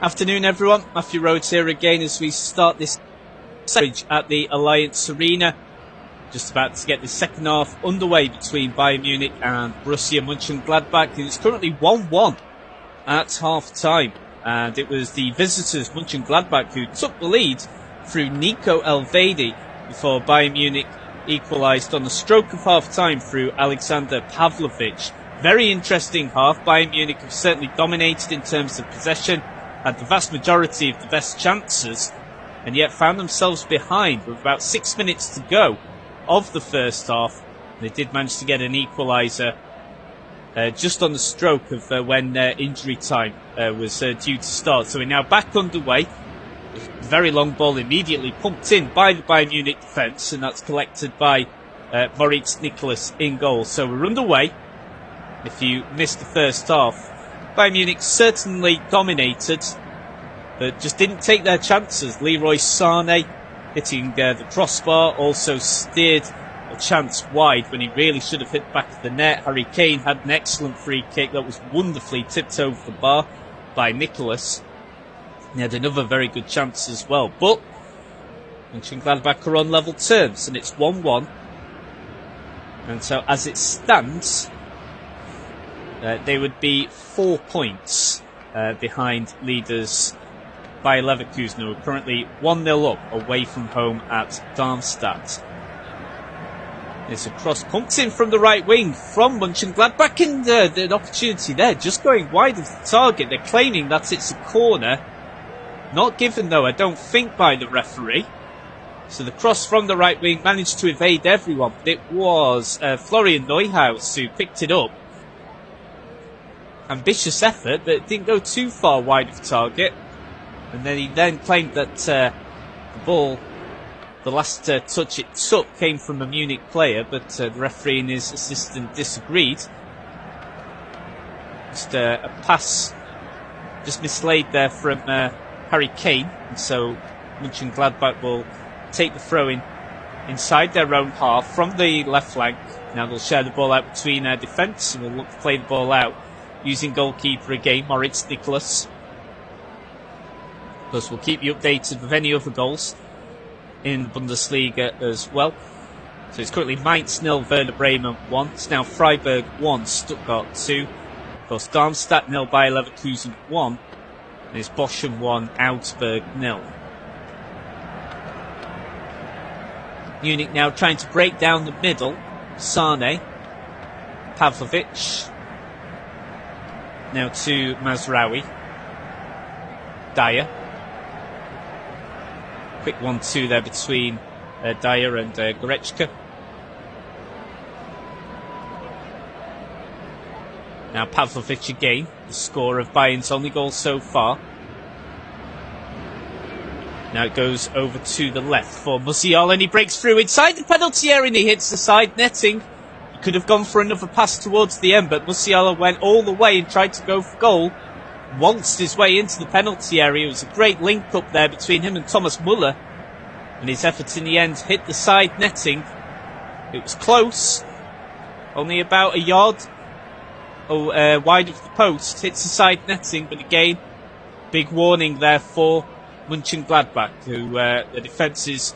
Afternoon everyone, Matthew Rhodes here again as we start this coverage at the Allianz Arena. Just about to get the second half underway between Bayern Munich and Borussia Mönchengladbach. It's currently 1-1 at half time, and it was the visitors Mönchengladbach who took the lead through Nico Elvedi before Bayern Munich equalised on the stroke of half time through Alexander Pavlovic. Very interesting half. Bayern Munich have certainly dominated in terms of possession, had the vast majority of the best chances, and yet found themselves behind with about 6 minutes to go of the first half. They did manage to get an equaliser just on the stroke of when injury time was due to start. So we're now back underway. Very long ball immediately pumped in by the Bayern Munich defence, and that's collected by Moritz Nicholas in goal. So we're underway. If you missed the first half, Bayern Munich certainly dominated, but just didn't take their chances. Leroy Sané hitting the crossbar, also steered a chance wide when he really should have hit back of the net. Harry Kane had an excellent free kick that was wonderfully tipped over the bar by Nicholas. He had another very good chance as well, but Mönchengladbach are on level terms, and it's 1-1. And so as it stands, they would be 4 points behind leaders Bayer Leverkusen, who are currently 1-0 up away from home at Darmstadt. There's a cross pumped in from the right wing from Mönchengladbach, and an opportunity there, just going wide of the target. They're claiming that it's a corner. Not given though, I don't think, by the referee. So the cross from the right wing managed to evade everyone, but it was Florian Neuhaus who picked it up. Ambitious effort, but it didn't go too far wide of target. And then he claimed that the ball, the last touch it took, came from a Munich player, but the referee and his assistant disagreed. Just a pass just mislaid there from Harry Kane, and so Mönchengladbach will take the throw-in inside their own half from the left flank. Now they'll share the ball out between their defence, and will look to play the ball out using goalkeeper again, Moritz Nicholas. Of course, we'll keep you updated with any other goals in the Bundesliga as well. So it's currently Mainz 0, Werder Bremen 1. It's now Freiburg 1, Stuttgart 2. Of course, Darmstadt 0, Bayer Leverkusen 1. And it's Bochum 1, Augsburg 0. Munich now trying to break down the middle. Sané, Pavlovic. Now to Mazraoui. Dyer. Quick 1-2 there between Dyer and Goretzka. Now Pavlovic again, the scorer of Bayern's only goal so far. Now it goes over to the left for Musiala, and he breaks through inside the penalty area and he hits the side netting. He could have gone for another pass towards the end, but Musiala went all the way and tried to go for goal. Waltzed his way into the penalty area. It was a great link up there between him and Thomas Müller, and his effort in the end hit the side netting. It was close, only about a yard wide of the post. Hits the side netting, but again, big warning there for Mönchengladbach, who the defence is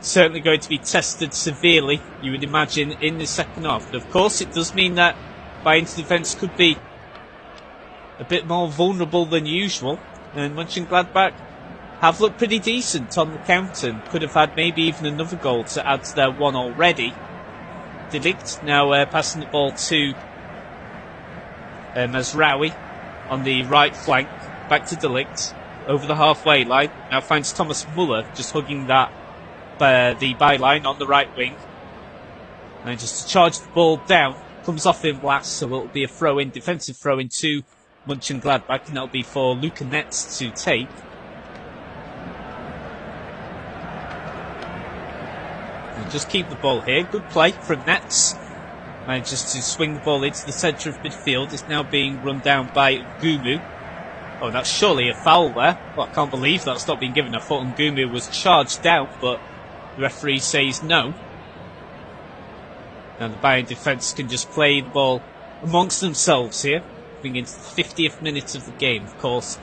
certainly going to be tested severely, you would imagine, in the second half. But of course, it does mean that Bayern's defence could be a bit more vulnerable than usual, and Mönchengladbach have looked pretty decent on the counter and could have had maybe even another goal to add to their one already. De Ligt now passing the ball to Mazraoui on the right flank, back to De Ligt over the halfway line. Now finds Thomas Müller just hugging that the byline on the right wing, and just to charge the ball down, comes off him last, so it'll be a throw-in, defensive throw-in to Mönchengladbach, and that'll be for Luca Netz to take. And just keep the ball here. Good play from Netz. Manages to swing the ball into the centre of midfield. It's now being run down by Gumu. Oh, that's surely a foul there. Well, I can't believe that's not been given. I thought Ngumu was charged out, but the referee says no. Now the Bayern defence can just play the ball amongst themselves here. Moving into the 50th minute of the game, of course.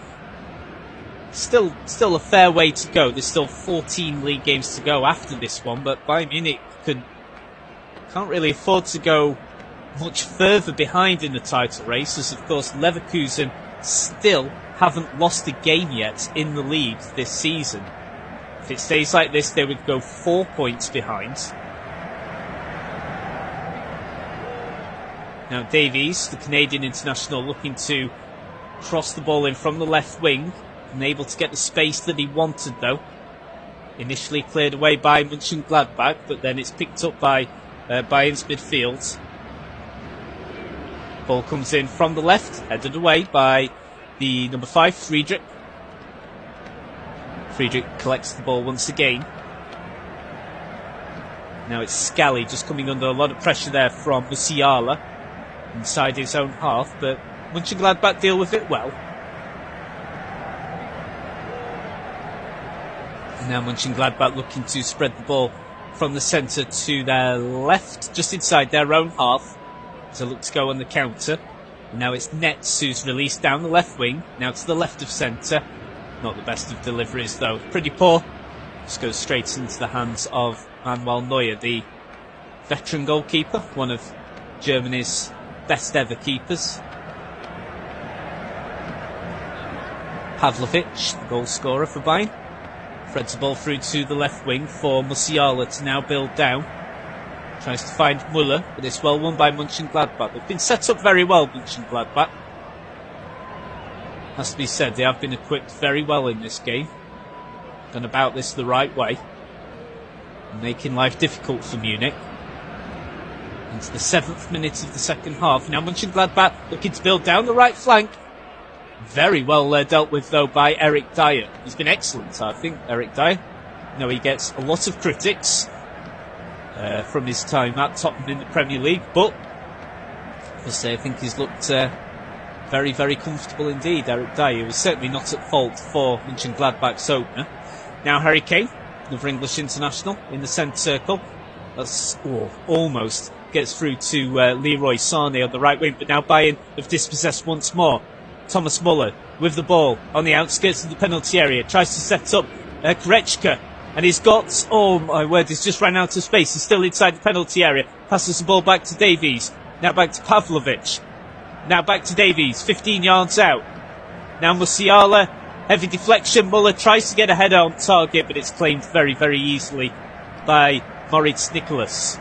Still a fair way to go. There's still 14 league games to go after this one, but Bayern Munich can't really afford to go much further behind in the title race, as of course Leverkusen still haven't lost a game yet in the league this season. If it stays like this, they would go 4 points behind. Now Davies, the Canadian international, looking to cross the ball in from the left wing, unable to get the space that he wanted though. Initially cleared away by Mönchengladbach, but then it's picked up by Bayern's midfield. Ball comes in from the left, headed away by the number 5, Friedrich. Friedrich collects the ball once again. Now it's Scally just coming under a lot of pressure there from Musiala inside his own half, but Mönchengladbach deal with it well. And now Mönchengladbach looking to spread the ball from the centre to their left, just inside their own half. So look to go on the counter. And now it's Netz who's released down the left wing, now to the left of centre. Not the best of deliveries though, pretty poor. Just goes straight into the hands of Manuel Neuer, the veteran goalkeeper, one of Germany's best ever keepers. Pavlovic, the goal scorer for Bayern, threads the ball through to the left wing for Musiala to now build down. Tries to find Müller, but it's well won by Mönchengladbach. They've been set up very well, Mönchengladbach. Has to be said, they have been equipped very well in this game. Gone about this the right way, making life difficult for Munich. Into the 7th minute of the second half. Now Mönchengladbach looking to build down the right flank. Very well dealt with though by Eric Dyer. He's been excellent, I think, Eric Dyer. No, he gets a lot of critics from his time at Tottenham in the Premier League, but I think he's looked very, very comfortable indeed. Eric Dyer was certainly not at fault for Mönchengladbach's opener. Now Harry Kane, another English international, in the centre circle. That's almost gets through to Leroy Sané on the right wing, but now Bayern have dispossessed once more. Thomas Müller with the ball on the outskirts of the penalty area, tries to set up Goretzka, and he's got, oh my word, he's just ran out of space. He's still inside the penalty area, passes the ball back to Davies, now back to Pavlovic, now back to Davies, 15 yards out. Now Musiala, heavy deflection, Müller tries to get a header on target, but it's claimed very, very easily by Moritz Nicholas.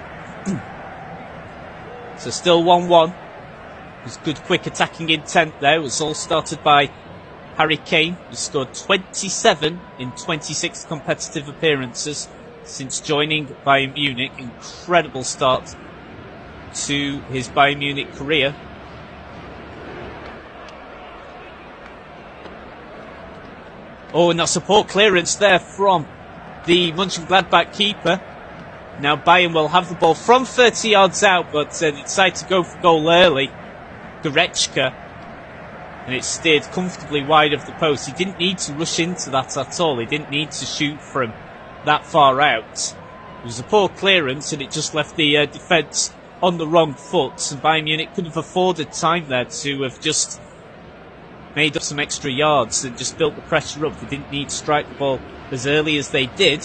So still 1-1. It was good quick attacking intent there. It was all started by Harry Kane, who scored 27 in 26 competitive appearances since joining Bayern Munich. Incredible start to his Bayern Munich career. Oh, and that's a poor clearance there from the Mönchengladbach keeper. Now Bayern will have the ball from 30 yards out, but they decide to go for goal early. Goretzka, and it steered comfortably wide of the post. He didn't need to rush into that at all. He didn't need to shoot from that far out. It was a poor clearance, and it just left the defence on the wrong foot. And Bayern Munich could have afforded time there to have just made up some extra yards and just built the pressure up. They didn't need to strike the ball as early as they did.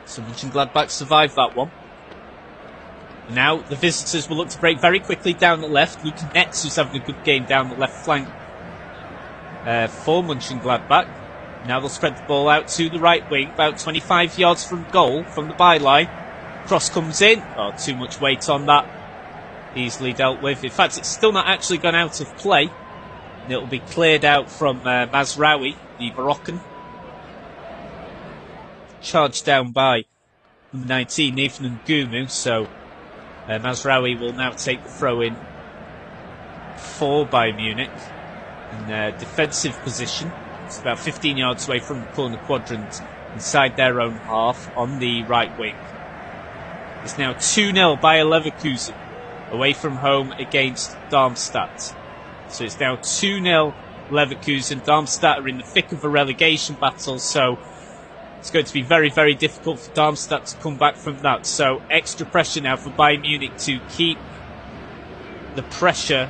So Mönchengladbach survived that one. Now the visitors will look to break very quickly down the left. Luke Netz, who's having a good game down the left flank for Mönchengladbach. Now they'll spread the ball out to the right wing, about 25 yards from goal, from the byline. Cross comes in. Oh, too much weight on that. Easily dealt with. In fact, it's still not actually gone out of play. And it'll be cleared out from Mazraoui, the Moroccan. Charged down by number 19, Nathan Ngumu, so Mazraoui will now take the throw in for Bayern Munich in a defensive position. It's about 15 yards away from the corner quadrant inside their own half on the right wing. It's now 2-0 Bayer Leverkusen away from home against Darmstadt. So it's now 2-0 Leverkusen. Darmstadt are in the thick of a relegation battle, so it's going to be very, very difficult for Darmstadt to come back from that. So extra pressure now for Bayern Munich to keep the pressure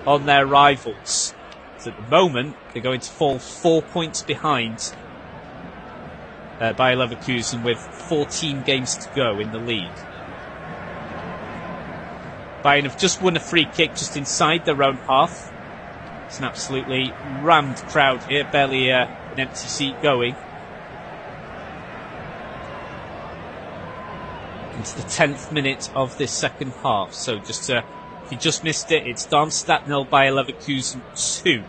on their rivals. So at the moment, they're going to fall 4 points behind Bayer Leverkusen with 14 games to go in the league. Bayern have just won a free kick just inside their own half. It's an absolutely rammed crowd here, barely an empty seat going. Into the 10th minute of this second half. So just if you just missed it, it's Darmstadt 0, Bayer Leverkusen 2.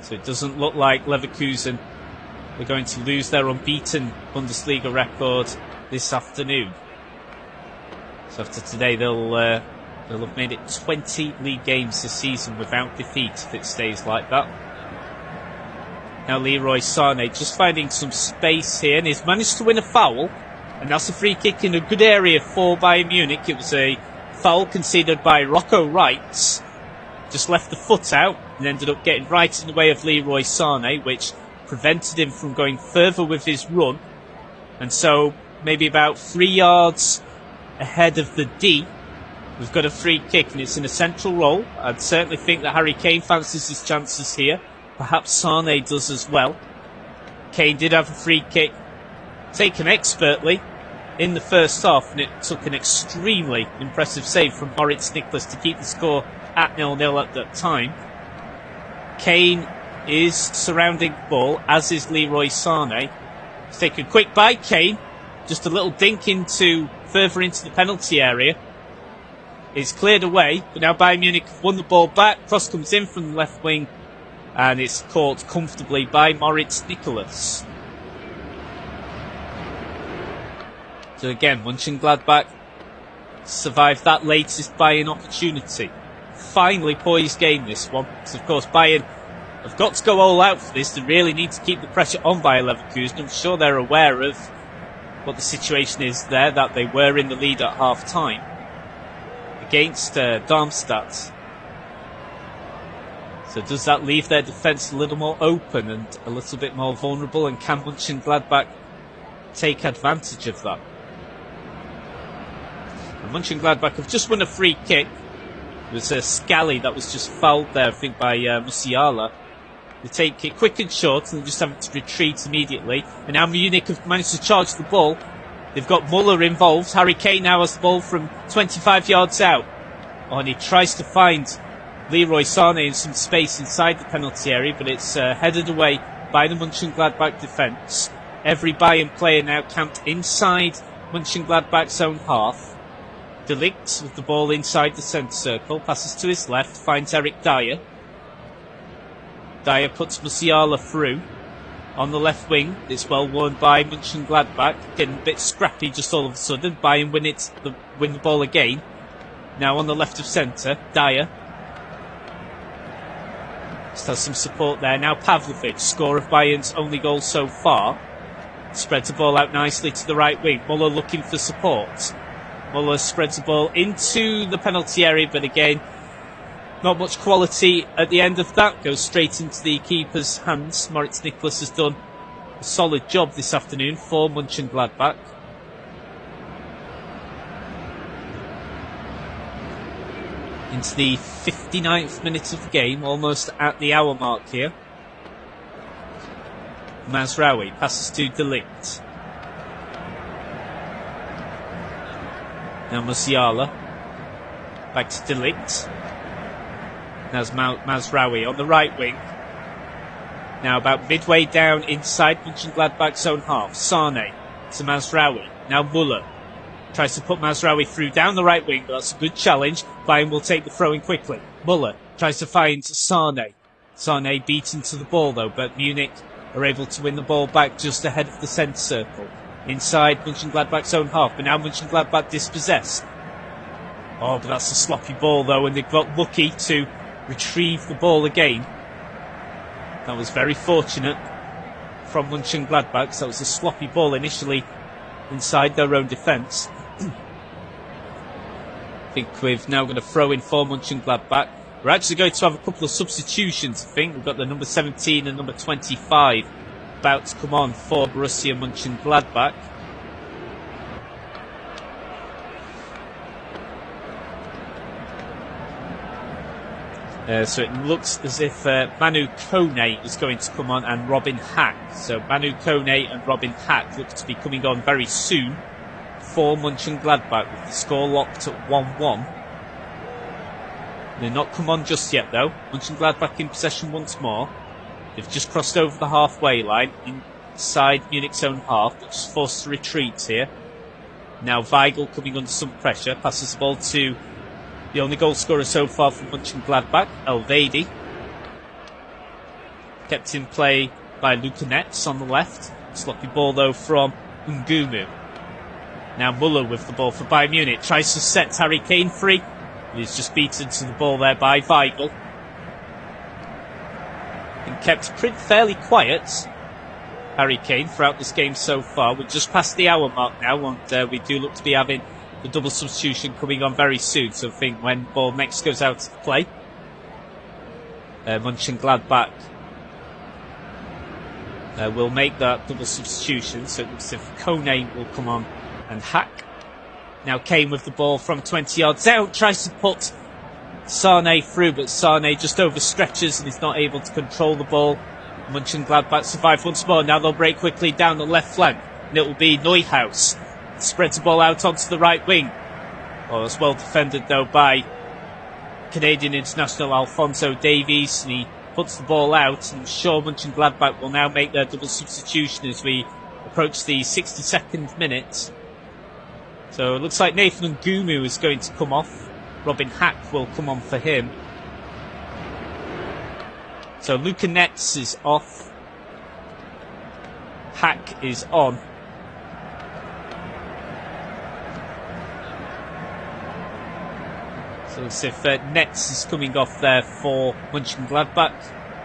So it doesn't look like Leverkusen are going to lose their unbeaten Bundesliga record this afternoon. So after today, they'll have made it 20 league games this season without defeat if it stays like that. Now Leroy Sané just finding some space here, and he's managed to win a foul. And that's a free kick in a good area for Bayern Munich. It was a foul conceded by Rocco Wright. Just left the foot out and ended up getting right in the way of Leroy Sané, which prevented him from going further with his run. And so maybe about 3 yards ahead of the D, we've got a free kick, and it's in a central role. I'd certainly think that Harry Kane fancies his chances here. Perhaps Sané does as well. Kane did have a free kick taken expertly in the first half, and it took an extremely impressive save from Moritz Nicholas to keep the score at 0-0 at that time. Kane is surrounding the ball, as is Leroy Sané. He's taken a quick by Kane, just a little dink further into the penalty area. It's cleared away, but now Bayern Munich have won the ball back. Cross comes in from the left wing, and it's caught comfortably by Moritz Nicholas. So again, Mönchengladbach survived that latest Bayern opportunity. Finally poised game, this one. Because of course Bayern have got to go all out for this. They really need to keep the pressure on Bayer Leverkusen. I'm sure they're aware of what the situation is there, that they were in the lead at half time against Darmstadt. So does that leave their defence a little more open and a little bit more vulnerable, and can Mönchengladbach take advantage of that? And Mönchengladbach have just won a free kick. It was Scally that was just fouled there, I think, by Musiala. They take it quick and short, and they just have to retreat immediately. And now Munich have managed to charge the ball. They've got Muller involved. Harry Kane now has the ball from 25 yards out. Oh, and he tries to find Leroy Sané in some space inside the penalty area, but it's headed away by the Mönchengladbach defence. Every Bayern player now camped inside Mönchengladbach's own half. De Ligt with the ball inside the centre circle, passes to his left, finds Eric Dyer. Dyer puts Musiala through. On the left wing, it's well won by Mönchengladbach, getting a bit scrappy just all of a sudden. Bayern win the ball again. Now on the left of centre, Dyer. Just has some support there. Now Pavlovic, scorer of Bayern's only goal so far. Spreads the ball out nicely to the right wing. Muller looking for support. Muller spreads the ball into the penalty area, but again, not much quality at the end of that. Goes straight into the keeper's hands. Moritz Nicholas has done a solid job this afternoon for Mönchengladbach. Into the 59th minute of the game, almost at the hour mark here. Mazraoui passes to De Ligt. Now Musiala. Back to De Ligt. There's Mazraoui on the right wing. Now about midway down inside Mönchengladbach's own half. Sané to Mazraoui. Now Muller tries to put Mazraoui through down the right wing, but that's a good challenge. Bayern will take the throw-in quickly. Muller tries to find Sané. Sané beaten to the ball though, but Munich are able to win the ball back just ahead of the centre circle. Inside Mönchengladbach's own half, but now Mönchengladbach dispossessed. Oh, but that's a sloppy ball though, and they've got lucky to retrieve the ball again. That was very fortunate from Mönchengladbach, so that was a sloppy ball initially inside their own defence. I think we've now got a throw in for Mönchengladbach. We're actually going to have a couple of substitutions, I think. We've got the number 17 and number 25 about to come on for Borussia Mönchengladbach. So it looks as if Manu Kone is going to come on and Robin Hack. So Manu Kone and Robin Hack look to be coming on very soon for Mönchengladbach, with the score locked at 1-1. They're not come on just yet though. Mönchengladbach in possession once more. They've just crossed over the halfway line inside Munich's own half, but just forced to retreat here. Now Weigl coming under some pressure, passes the ball to the only goal scorer so far from Mönchengladbach, Elvedi. Kept in play by Lukanets on the left. Sloppy ball though from Ngumu. Now Muller with the ball for Bayern Munich. Tries to set Harry Kane free. He's just beaten to the ball there by Weigl. And kept fairly quiet, Harry Kane, throughout this game so far. We're just past the hour mark now, and we do look to be having the double substitution coming on very soon. So I think when ball next goes out to play, Mönchengladbach will make that double substitution. So it looks as if Kone will come on and Hack. Now Kane with the ball from 20 yards out, tries to put Sane through, but Sane just overstretches and is not able to control the ball. Mönchengladbach survive once more. Now they'll break quickly down the left flank, and it will be Neuhaus. Spreads the ball out onto the right wing. Oh, it's well defended though by Canadian international Alphonso Davies, and he puts the ball out, and I'm sure Mönchengladbach will now make their double substitution as we approach the 62nd minute. So it looks like Nathan Ngumu is going to come off. Robin Hack will come on for him. So Lukanets is off. Hack is on. So it's if Nets is coming off there for Mönchengladbach,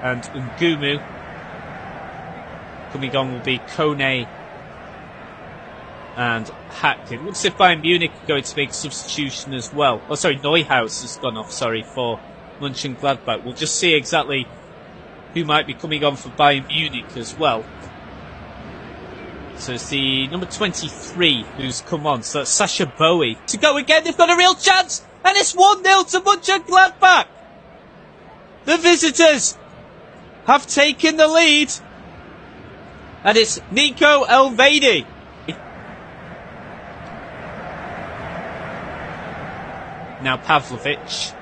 and Ngumu coming on will be Kone and Hack. It looks as if Bayern Munich are going to make a substitution as well. Oh, sorry, Neuhaus has gone off, sorry, for Mönchengladbach. We'll just see exactly who might be coming on for Bayern Munich as well. So it's the number 23 who's come on. So that's Sasha Bowie. To go again, they've got a real chance! And it's 1-0 to Mönchengladbach! The visitors have taken the lead. And it's Nico Elvedi. Now Pavlovic.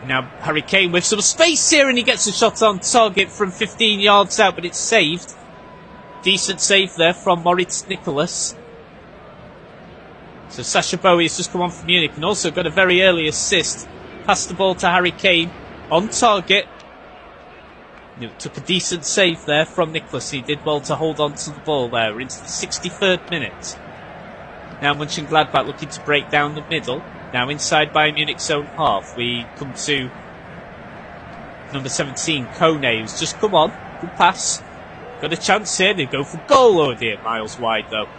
Now Harry Kane with some space here, and he gets a shot on target from 15 yards out, but it's saved. Decent save there from Moritz Nicholas. So Sasha Bowie has just come on for Munich and also got a very early assist. Passed the ball to Harry Kane on target. It took a decent save there from Nicholas. He did well to hold on to the ball there. We're into the 63rd minute. Now Mönchengladbach looking to break down the middle. Now inside Bayern Munich's own half, we come to number 17, Kone, who's just come on. Good pass. Got a chance here. They go for goal. Oh dear, miles wide though.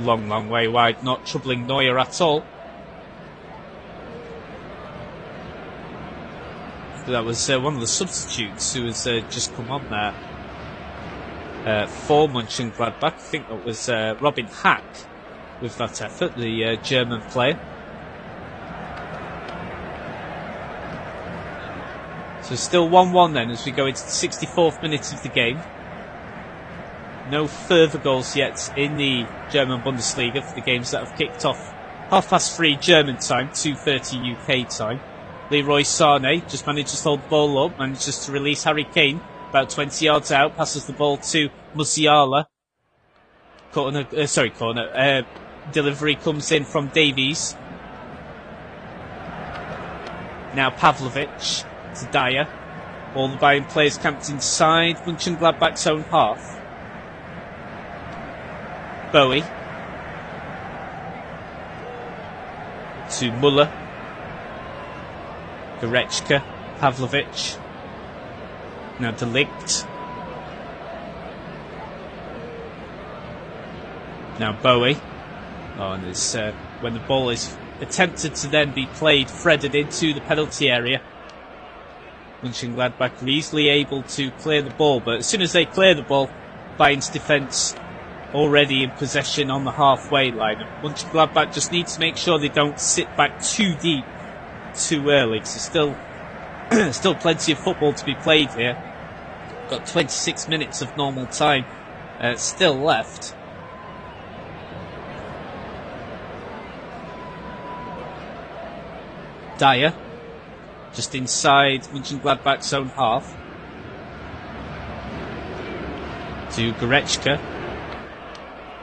Long, long way wide. Not troubling Neuer at all. That was one of the substitutes who has just come on there for Mönchengladbach. I think that was Robin Hack with that effort, the German player. So still 1-1 then as we go into the 64th minute of the game. No further goals yet in the German Bundesliga for the games that have kicked off 3:30 German time, 2:30 UK time. Leroy Sane just manages to hold the ball up, manages to release Harry Kane about 20 yards out, passes the ball to Musiala. Delivery comes in from Davies. Now Pavlovic to Dyer. All the Bayern players camped inside Mönchengladbach's own half. Bowie to Muller. Goretzka, Pavlovic. Now De Ligt. Now Bowie. Oh, and it's when the ball is attempted to then be played, threaded into the penalty area. Mönchengladbach are easily able to clear the ball, but as soon as they clear the ball, Bayern's defence already in possession on the halfway line. Mönchengladbach just need to make sure they don't sit back too deep too early, because there's still plenty of football to be played here. Got 26 minutes of normal time still left. Dyer, just inside Mönchengladbach's own half. To Goretzka.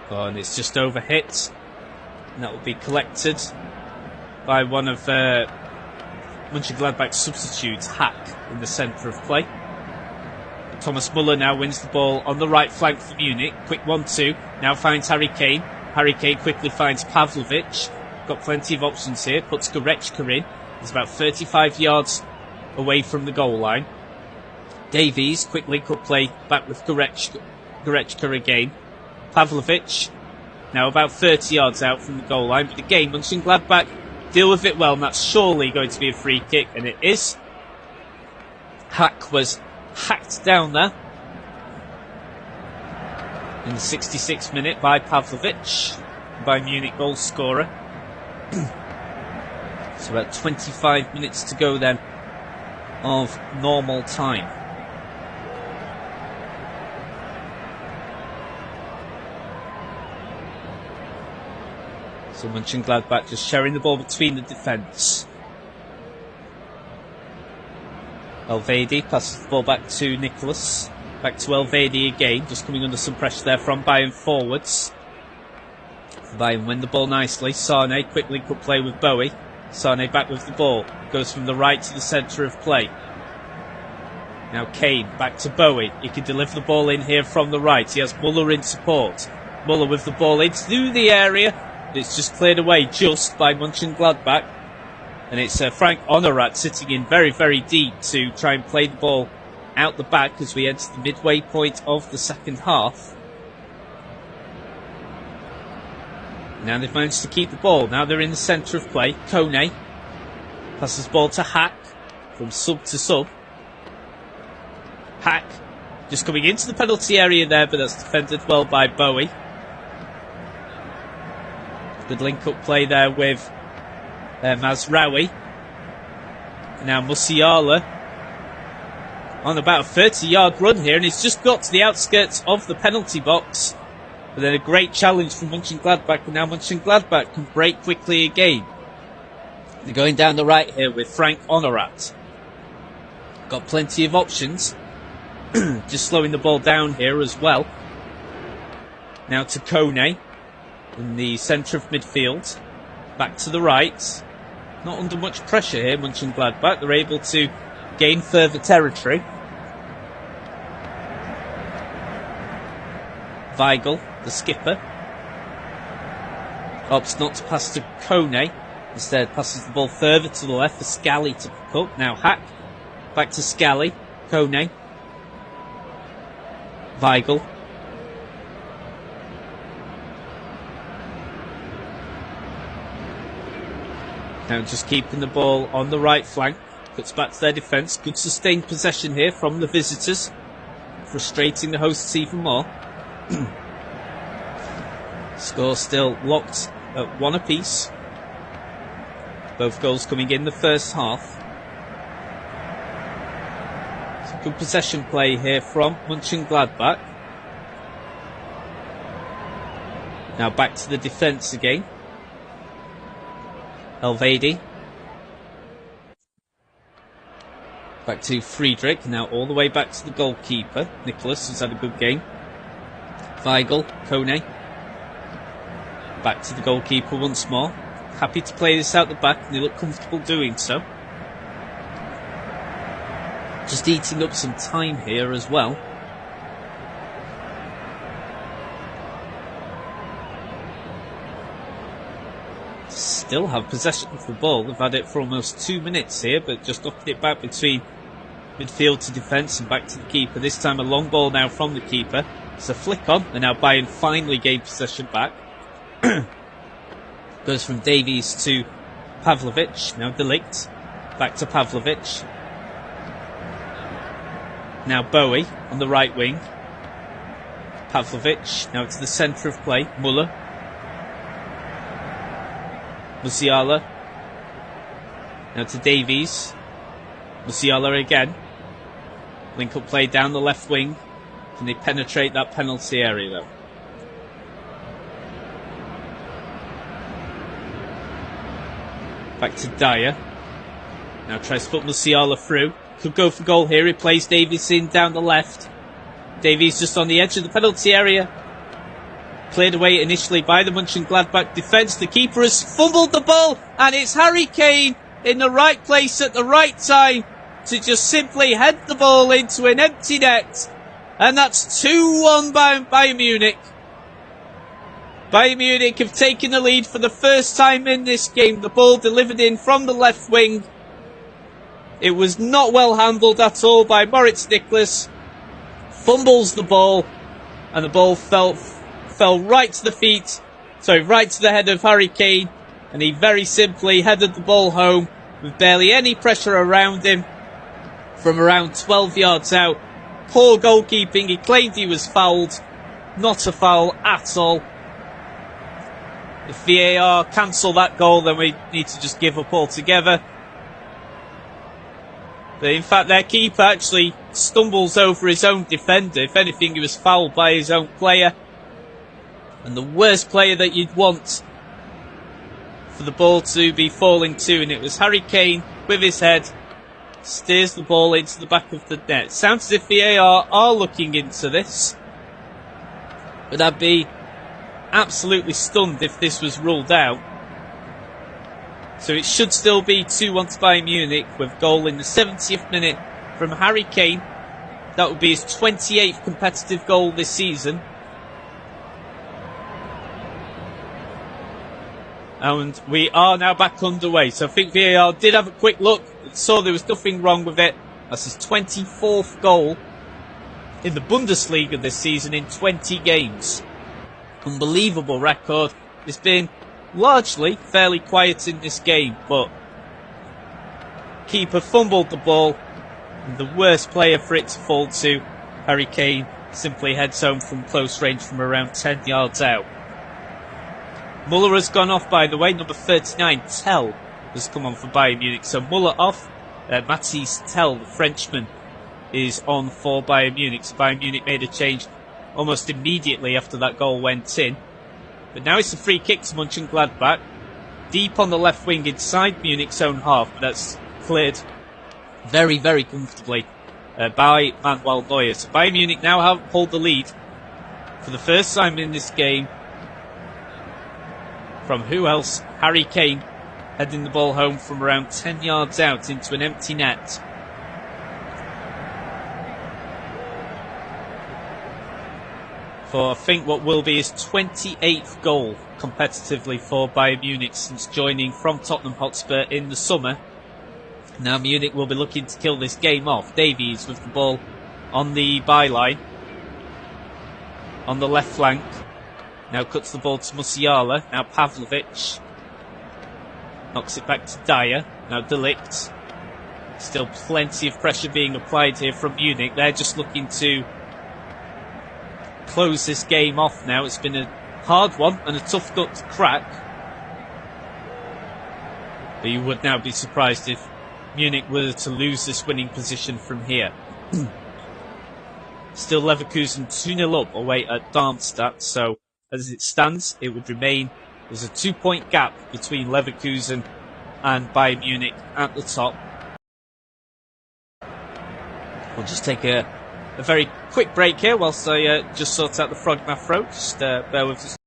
Oh, and it's just overhit. And that will be collected by one of Mönchengladbach's substitutes, Hack, in the centre of play. Thomas Muller now wins the ball on the right flank for Munich. Quick 1-2. Now finds Harry Kane. Harry Kane quickly finds Pavlovic. Got plenty of options here. Puts Goretzka in. He's about 35 yards away from the goal line. Davies, quick link-up play back with Goretzka again. Pavlovic, now about 30 yards out from the goal line. But again, Mönchengladbach deal with it well, and that's surely going to be a free kick, and it is. Hack was hacked down there in the 66th minute by Pavlovic, by Munich goal scorer. So about 25 minutes to go then of normal time. So Mönchengladbach just sharing the ball between the defence. Elvedi passes the ball back to Nicholas. Back to Elvedi again, just coming under some pressure there from Bayern forwards. Bayern win the ball nicely. Sane, quick link-up play with Bowie. Sane back with the ball. Goes from the right to the centre of play. Now Kane, back to Bowie. He can deliver the ball in here from the right. He has Muller in support. Muller with the ball in through the area. It's just cleared away just by Mönchengladbach. And it's Frank Honorat sitting in very, very deep to try and play the ball out the back as we enter the midway point of the second half. Now they've managed to keep the ball. Now they're in the centre of play. Kone passes the ball to Hack from sub to sub. Hack just coming into the penalty area there, but that's defended well by Bowie. Good link-up play there with Mazraoui. Now Musiala on about a 30-yard run here, and he's just got to the outskirts of the penalty box. But then a great challenge from Mönchengladbach, and now Mönchengladbach can break quickly again. They're going down the right here with Frank Honorat. Got plenty of options. Just slowing the ball down here as well. Now to Kone in the centre of midfield. Back to the right. Not under much pressure here, Mönchengladbach. They're able to gain further territory. Weigl, the skipper, opts not to pass to Kone. Instead passes the ball further to the left for Scally to pick up. Now Hack, back to Scally. Kone. Weigl. Now just keeping the ball on the right flank. Puts back to their defence. Good sustained possession here from the visitors. Frustrating the hosts even more. Score still locked at 1 apiece. Both goals coming in the first half. Some good possession play here from Mönchengladbach. Now back to the defence again. Elvedi. Back to Friedrich. Now all the way back to the goalkeeper. Nicholas has had a good game. Weigl, Kone. Back to the goalkeeper once more. Happy to play this out the back, and they look comfortable doing so. Just eating up some time here as well. Still have possession of the ball. They've had it for almost 2 minutes here, but just knocking it back between midfield to defence and back to the keeper. This time a long ball now from the keeper. It's a flick on, and now Bayern finally gained possession back. Goes from Davies to Pavlovic. Now De Ligt. Back to Pavlovic. Now Bowie on the right wing. Pavlovic, now to the centre of play. Muller. Musiala. Now to Davies. Musiala again. Link up play down the left wing. Can they penetrate that penalty area though? Back to Dyer. Now tries to put Musiala through. Could go for goal here. He plays Davies in down the left. Davies just on the edge of the penalty area. Cleared away initially by the Mönchengladbach defence. The keeper has fumbled the ball, and it's Harry Kane in the right place at the right time to just simply head the ball into an empty net. And that's 2-1 by Bayern Munich. Bayern Munich have taken the lead for the first time in this game. The ball delivered in from the left wing. It was not well handled at all by Moritz Nicholas. Fumbles the ball, and the ball fell right to the feet, right to the head of Harry Kane, and he very simply headed the ball home with barely any pressure around him from around 12 yards out. Poor goalkeeping. He claimed he was fouled. Not a foul at all. If VAR cancel that goal, then we need to just give up altogether. But in fact, their keeper actually stumbles over his own defender. If anything, he was fouled by his own player. And the worst player that you'd want for the ball to be falling to, and it was Harry Kane with his head, steers the ball into the back of the net. Sounds as if VAR are looking into this, but I'd be absolutely stunned if this was ruled out. So it should still be 2-1 to Bayern Munich, with goal in the 70th minute from Harry Kane. That would be his 28th competitive goal this season. And we are now back underway. So I think VAR did have a quick look, saw there was nothing wrong with it. That's his 24th goal in the Bundesliga this season in 20 games. Unbelievable record. It's been largely fairly quiet in this game, but keeper fumbled the ball, and the worst player for it to fall to, Harry Kane, simply heads home from close range from around 10 yards out. Muller has gone off, by the way. Number 39, Tell, has come on for Bayern Munich. So Muller off. Mathis Tell, the Frenchman, is on for Bayern Munich. So Bayern Munich made a change almost immediately after that goal went in. But now it's a free kick to Mönchengladbach. Deep on the left wing inside Munich's own half. But that's cleared very, very comfortably by Manuel Neuer. So Bayern Munich now hold the lead for the first time in this game. From who else? Harry Kane, heading the ball home from around 10 yards out into an empty net. For I think what will be his 28th goal competitively for Bayern Munich since joining from Tottenham Hotspur in the summer. Now Munich will be looking to kill this game off. Davies with the ball on the byline, on the left flank. Now cuts the ball to Musiala. Now Pavlovic. Knocks it back to Dyer. Now De Ligt. Still plenty of pressure being applied here from Munich. They're just looking to close this game off now. It's been a hard one and a tough nut to crack. But you would now be surprised if Munich were to lose this winning position from here. Still Leverkusen 2-0 up away at Darmstadt, so as it stands, it would remain, there's a 2-point gap between Leverkusen and Bayern Munich at the top. We'll just take a very quick break here whilst I just sort out the frog in my throat. Just bear with us.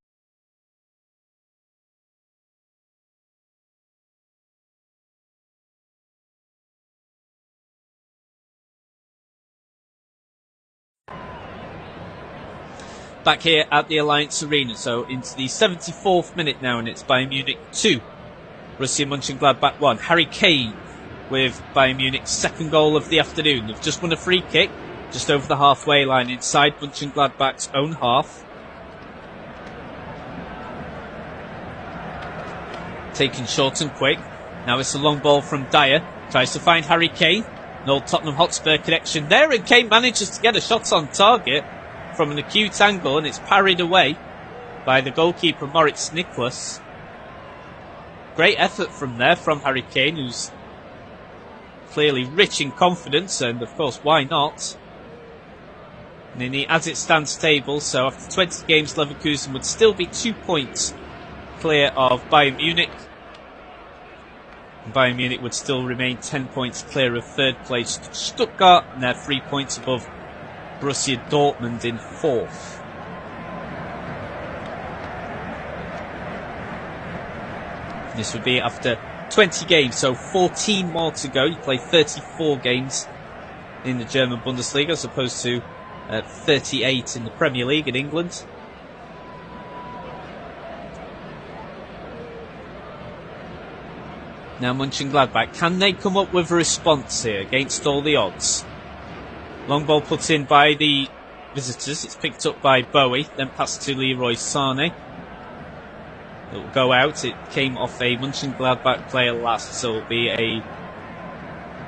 Back here at the Allianz Arena, so into the 74th minute now, and it's Bayern Munich 2, Borussia Mönchengladbach 1. Harry Kane with Bayern Munich's second goal of the afternoon. They've just won a free kick just over the halfway line inside Mönchengladbach's own half. Taken short and quick. Now it's a long ball from Dyer. Tries to find Harry Kane. An old Tottenham Hotspur connection there, and Kane manages to get a shot on target. from an acute angle, and it's parried away by the goalkeeper Moritz Nicholas. Great effort from there from Harry Kane, who's clearly rich in confidence, and of course, why not? And in the as it stands table, so after 20 games, Leverkusen would still be 2 points clear of Bayern Munich. And Bayern Munich would still remain 10 points clear of third place Stuttgart, and they're 3 points above Borussia Dortmund in fourth. This would be after 20 games, so 14 more to go. You play 34 games in the German Bundesliga as opposed to 38 in the Premier League in England. Now Mönchengladbach, can they come up with a response here against all the odds? Long ball put in by the visitors. It's picked up by Bowie, then passed to Leroy Sané. It will go out. It came off a Mönchengladbach player last, so it will be a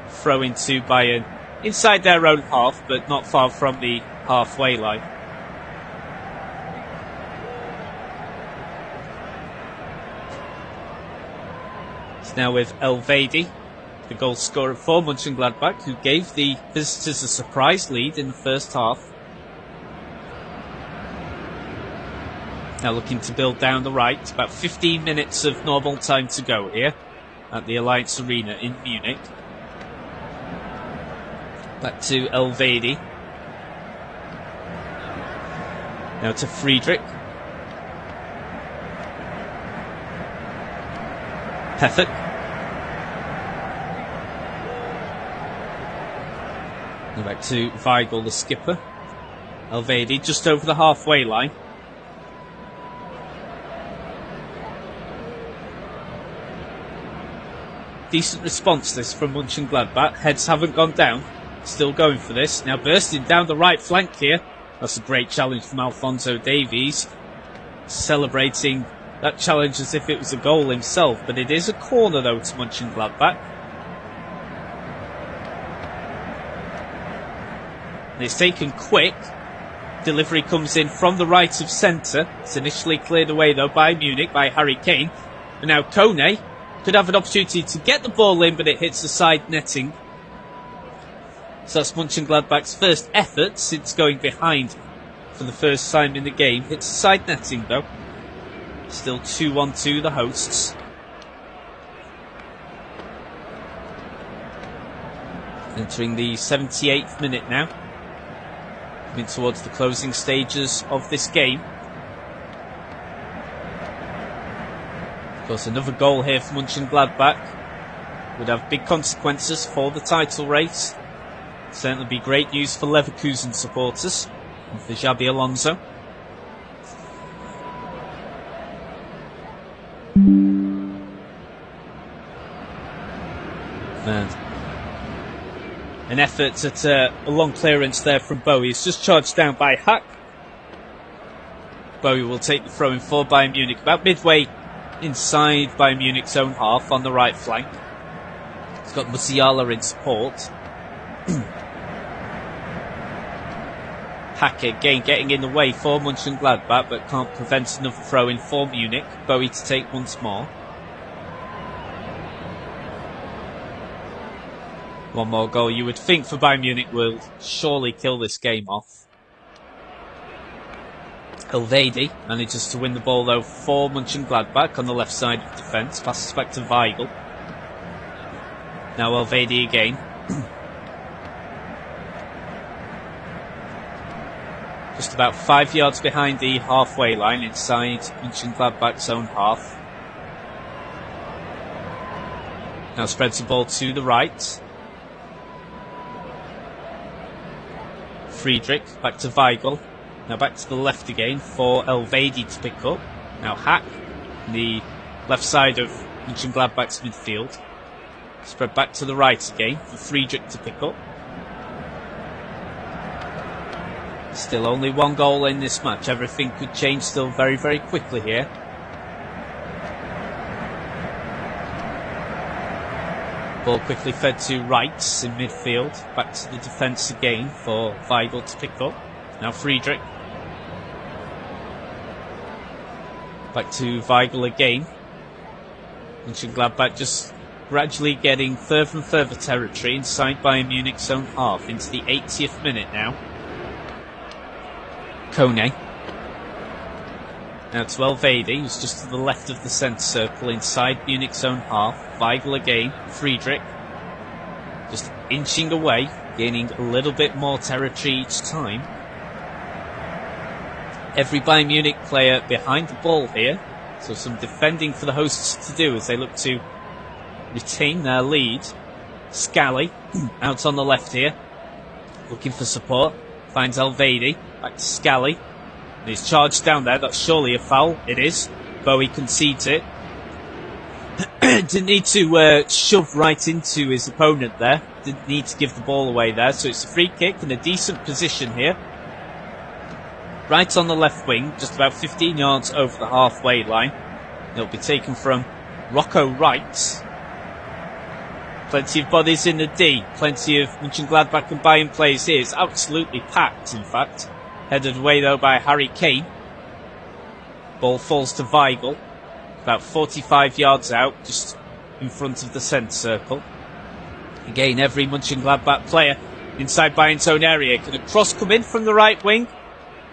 throw into Bayern inside their own half, but not far from the halfway line. It's now with Elvedi, the goal scorer for Mönchengladbach, who gave the visitors a surprise lead in the first half. Now looking to build down the right. About 15 minutes of normal time to go here at the Allianz Arena in Munich. Back to Elvedi. Now to Friedrich. Pethek. Now back to Weigl, the skipper. Elvedi just over the halfway line. Decent response this from Mönchengladbach. Heads haven't gone down. Still going for this. Now bursting down the right flank here. That's a great challenge from Alphonso Davies. Celebrating that challenge as if it was a goal himself. But it is a corner though to Mönchengladbach. And it's taken quick. Delivery comes in from the right of centre. It's initially cleared away though by Munich, by Harry Kane. And now Kone could have an opportunity to get the ball in, but it hits the side netting. So that's Mönchengladbach's first effort since going behind for the first time in the game. Hits the side netting though. Still 2-1 the hosts. Entering the 78th minute now. Coming towards the closing stages of this game. Of course, another goal here for Mönchengladbach would have big consequences for the title race. Certainly be great news for Leverkusen supporters and for Xabi Alonso. And an effort at a long clearance there from Bowie. It's just charged down by Hack. Bowie will take the throw in for Bayern Munich about midway inside Bayern Munich's own half on the right flank. He's got Musiala in support. Hack again getting in the way for Mönchengladbach, but can't prevent another throw in for Munich. Bowie to take once more. One more goal you would think for Bayern Munich will surely kill this game off. Elvedi manages to win the ball though for Mönchengladbach on the left side of defence. Passes back to Weigl. Now Elvedi again. Just about 5 yards behind the halfway line inside Mönchengladbach's own half. Now spreads the ball to the right. Friedrich back to Weigl. Now back to the left again for Elvedi to pick up. Now Hack, the left side of Mönchengladbach's midfield. Spread back to the right again for Friedrich to pick up. Still only one goal in this match. Everything could change still very, very quickly here. Ball quickly fed to Reitz in midfield. Back to the defence again for Weigl to pick up. Now Friedrich Back to Weigl again. Mönchengladbach just gradually getting further and further territory inside Bayern Munich's own half into the 80th minute now. Kone. Now to Elvedi, who's just to the left of the centre circle inside Munich's own half. Weigl again. Friedrich. Just inching away, gaining a little bit more territory each time. Every Bayern Munich player behind the ball here. So some defending for the hosts to do as they look to retain their lead. Scally out on the left here, looking for support. Finds Elvedi. Back to Scally. And he's charged down there. That's surely a foul. It is. Bowie concedes it. Didn't need to shove right into his opponent there. Didn't need to give the ball away there. So it's a free kick in a decent position here. Right on the left wing, just about 15 yards over the halfway line. It'll be taken from Rocco Wright. Plenty of bodies in the D. Plenty of Mönchengladbach and Bayern players here. It's absolutely packed, in fact. Headed away, though, by Harry Kane. Ball falls to Weigl. About 45 yards out, just in front of the centre circle. Again, every Mönchengladbach player inside Bayern's own area. Can a cross come in from the right wing?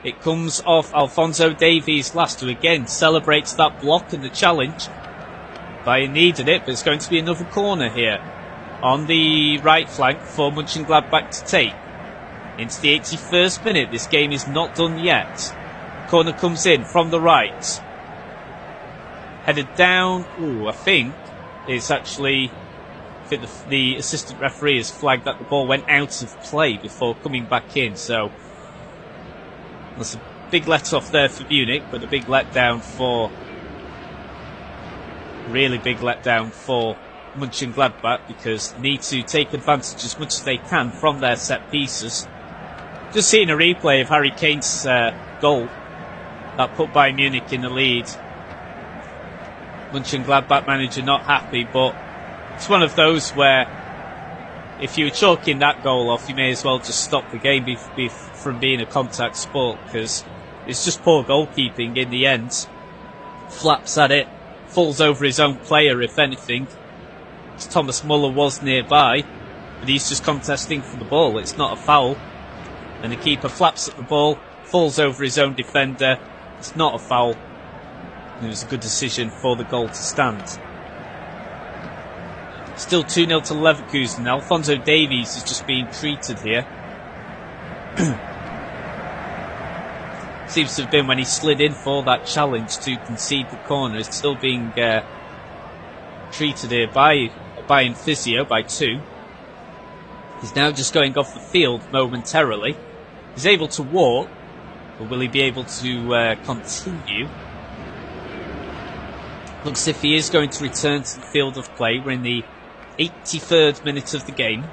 It comes off Alphonso Davies last, who again celebrates that block and the challenge. Bayern needed it, but it's going to be another corner here on the right flank for Mönchengladbach to take. Into the 81st minute, this game is not done yet. Corner comes in from the right. Headed down, I think it's actually, the assistant referee has flagged that the ball went out of play before coming back in, so that's a big let-off there for Munich, but a big letdown for, really big letdown for Mönchengladbach, because they need to take advantage as much as they can from their set pieces. Just seeing a replay of Harry Kane's goal that put Bayern Munich in the lead. Mönchengladbach manager not happy, but it's one of those where if you were chalking that goal off, you may as well just stop the game from being a contact sport, because it's just poor goalkeeping in the end. Flaps at it, falls over his own player if anything. Thomas Muller was nearby, but he's just contesting for the ball. It's not a foul. And the keeper flaps at the ball, falls over his own defender. It's not a foul. And it was a good decision for the goal to stand. Still 2-0 to Leverkusen. Alphonso Davies is just being treated here. Seems to have been when he slid in for that challenge to concede the corner. He's still being treated here by Bayern physio, by 2. He's now just going off the field momentarily. He's able to walk, but will he be able to continue? Looks as if he is going to return to the field of play. We're in the 83rd minute of the game.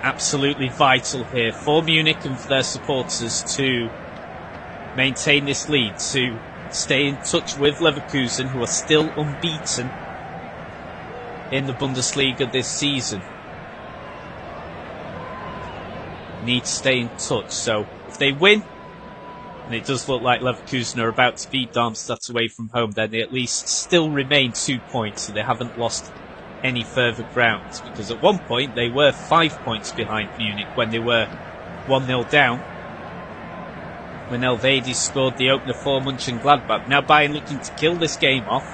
Absolutely vital here for Munich and for their supporters to maintain this lead, to stay in touch with Leverkusen, who are still unbeaten in the Bundesliga this season. Need to stay in touch, so if they win, and it does look like Leverkusen are about to beat Darmstadt away from home, then they at least still remain 2 points, so they haven't lost any further ground, because at one point they were 5 points behind Munich when they were 1-0 down, when Elvedi scored the opener for Mönchengladbach. Now Bayern looking to kill this game off.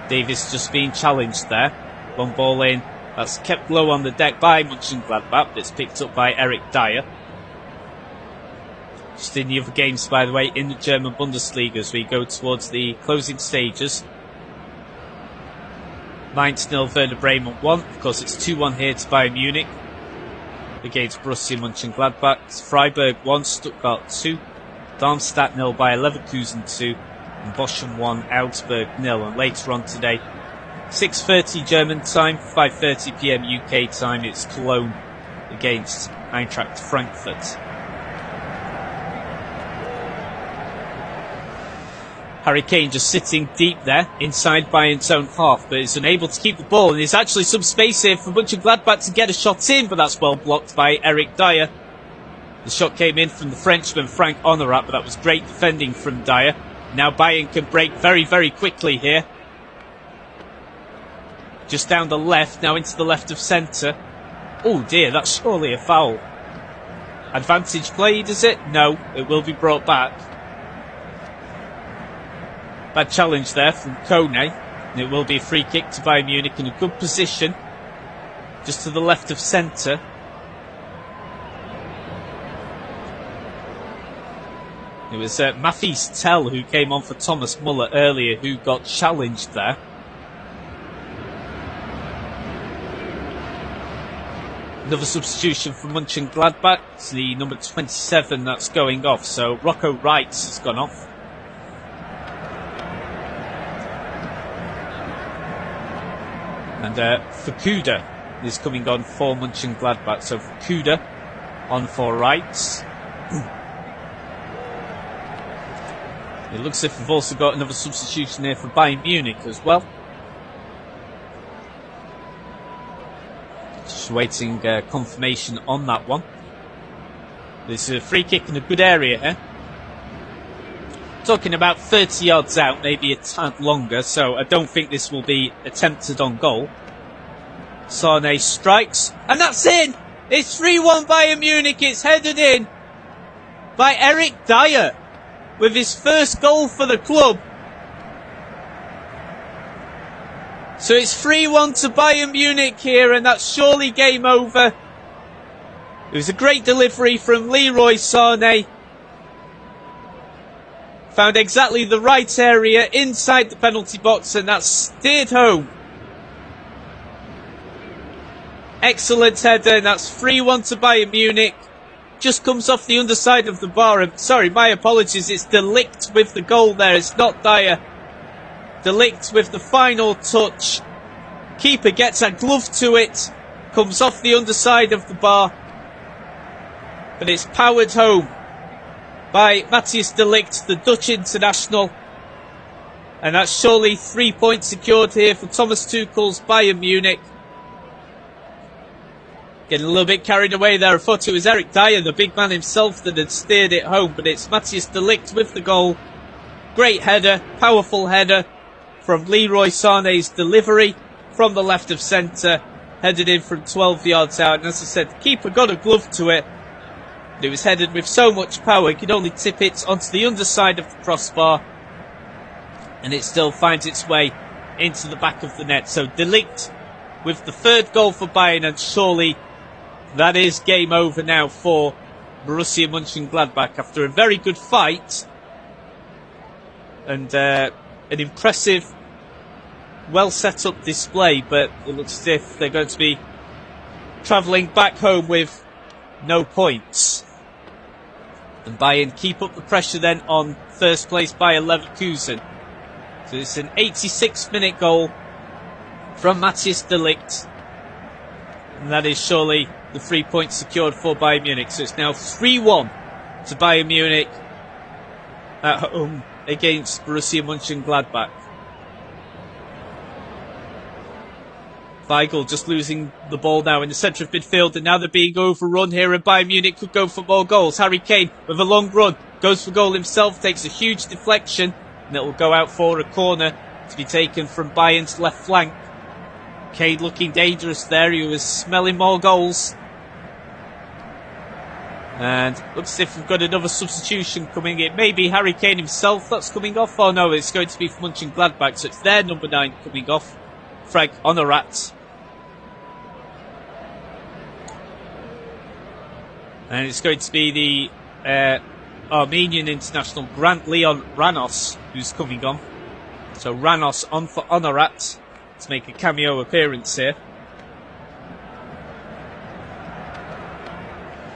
Davis just being challenged there. One ball in, that's kept low on the deck by Mönchengladbach, but it's picked up by Eric Dyer. Just in the other games, by the way, in the German Bundesliga as we go towards the closing stages. Mainz 0, Werder Bremen 1. Of course, it's 2-1 here to Bayern Munich against Borussia Mönchengladbach. Freiburg 1, Stuttgart 2. Darmstadt 0, Bayer Leverkusen 2. And Bochum 1, Augsburg 0. And later on today, 6:30 German time, 5:30 PM UK time, it's Cologne against Eintracht Frankfurt. Harry Kane just sitting deep there inside Bayern's own half, but is unable to keep the ball, and there's actually some space here for Mönchengladbach to get a shot in, but that's well blocked by Eric Dyer. The shot came in from the Frenchman, Frank Honorat, but that was great defending from Dyer. Now Bayern can break very, very quickly here. Just down the left, now into the left of centre. Oh dear, that's surely a foul. Advantage played, is it? No, it will be brought back. Bad challenge there from Kone. And it will be a free kick to Bayern Munich in a good position. Just to the left of centre. It was Mathis Tell who came on for Thomas Muller earlier, who got challenged there. Another substitution from Mönchengladbach. It's the number 27 that's going off. So Rocco Wrights has gone off. And Fukuda is coming on for Mönchengladbach. So Fukuda on for Wrights. It looks as if we've also got another substitution here for Bayern Munich as well. Just waiting confirmation on that one. There's a free kick in a good area here. Talking about 30 yards out, maybe a tad longer, so I don't think this will be attempted on goal. Sane strikes, and that's in! It's 3-1 Bayern Munich, it's headed in by Eric Dyer with his first goal for the club. So it's 3-1 to Bayern Munich here, and that's surely game over. It was a great delivery from Leroy Sane. Found exactly the right area inside the penalty box, and that's steered home. Excellent header, and that's 3-1 to Bayern Munich. Just comes off the underside of the bar. And sorry, my apologies, it's De Ligt with the goal there. It's not Dyer. De Ligt with the final touch. Keeper gets a glove to it. Comes off the underside of the bar. But it's powered home by Matthijs de Ligt, the Dutch international. And that's surely 3 points secured here for Thomas Tuchel's Bayern Munich. Getting a little bit carried away there. I thought it was Eric Dyer, the big man himself, that had steered it home. But it's Matthijs de Ligt with the goal. Great header, powerful header from Leroy Sané's delivery from the left of centre. Headed in from 12 yards out. And as I said, the keeper got a glove to it. But it was headed with so much power, he could only tip it onto the underside of the crossbar. And it still finds its way into the back of the net. So De Ligt with the third goal for Bayern, and surely that is game over now for Borussia Mönchengladbach after a very good fight and an impressive, well set up display, but it looks as if they're going to be travelling back home with no points. And Bayern keep up the pressure then on first place Bayer Leverkusen. So it's an 86-minute goal from Matthijs de Ligt, and that is surely the 3 points secured for Bayern Munich. So it's now 3-1 to Bayern Munich at home against Borussia Mönchengladbach. Weigl just losing the ball now in the centre of midfield, and now they're being overrun here, and Bayern Munich could go for more goals. Harry Kane with a long run, goes for goal himself, takes a huge deflection, and it will go out for a corner to be taken from Bayern's left flank. Kane looking dangerous there, he was smelling more goals. And looks as if we've got another substitution coming in. Maybe Harry Kane himself that's coming off. Oh no, it's going to be for Mönchengladbach, so it's their number 9 coming off. Frank Honorat. And it's going to be the Armenian international Grant Leon Ranos who's coming on. So Ranos on for Honorat to make a cameo appearance here.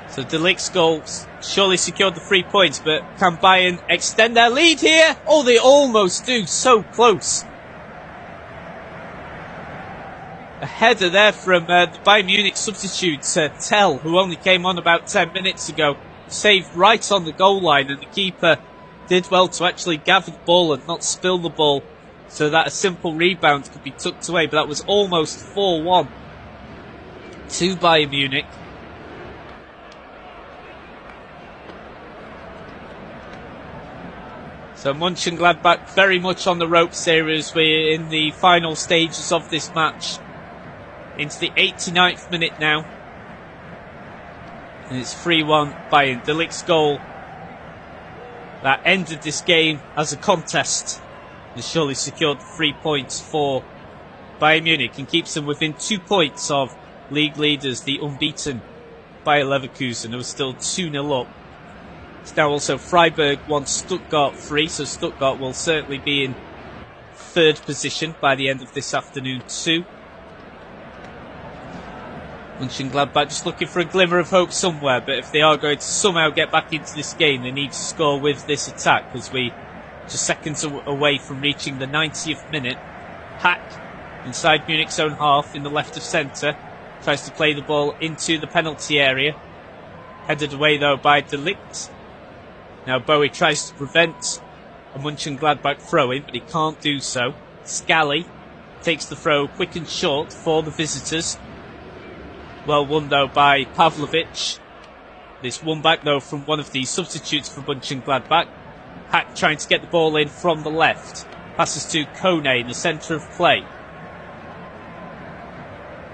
So De Ligt's goal surely secured the 3 points, but can Bayern extend their lead here? Oh, they almost do, so close. A header there from the Bayern Munich substitute, Tell, who only came on about 10 minutes ago. Saved right on the goal line, and the keeper did well to actually gather the ball and not spill the ball, so that a simple rebound could be tucked away. But that was almost 4-1 to Bayern Munich. So Mönchengladbach very much on the ropes here as we're in the final stages of this match. Into the 89th minute now. And it's 3-1 Bayern. De Ligt's goal that ended this game as a contest. And surely secured 3 points for Bayern Munich and keeps them within 2 points of league leaders, the unbeaten Bayer Leverkusen, who are still 2-0 up. It's now also Freiburg 1, Stuttgart 3, so Stuttgart will certainly be in third position by the end of this afternoon too. Mönchengladbach just looking for a glimmer of hope somewhere, but if they are going to somehow get back into this game, they need to score with this attack, as we just seconds away from reaching the 90th minute. Hack inside Munich's own half in the left of centre, tries to play the ball into the penalty area, headed away though by De Ligt. Now Bowie tries to prevent a Mönchengladbach throw-in, but he can't do so. Scally takes the throw quick and short for the visitors. Well won though by Pavlovic. This one back though from one of the substitutes for Mönchengladbach. Hack trying to get the ball in from the left. Passes to Kone in the centre of play.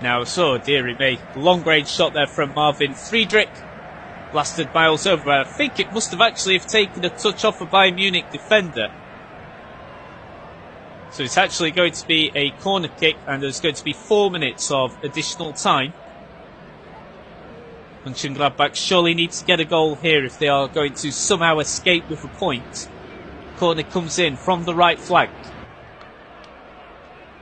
Now, dearie me, long range shot there from Marvin Friedrich. Blasted miles over. I think it must have actually taken a touch off a Bayern Munich defender. So it's actually going to be a corner kick, and there's going to be 4 minutes of additional time. Mönchengladbach surely needs to get a goal here if they are going to somehow escape with a point. Corner comes in from the right flank.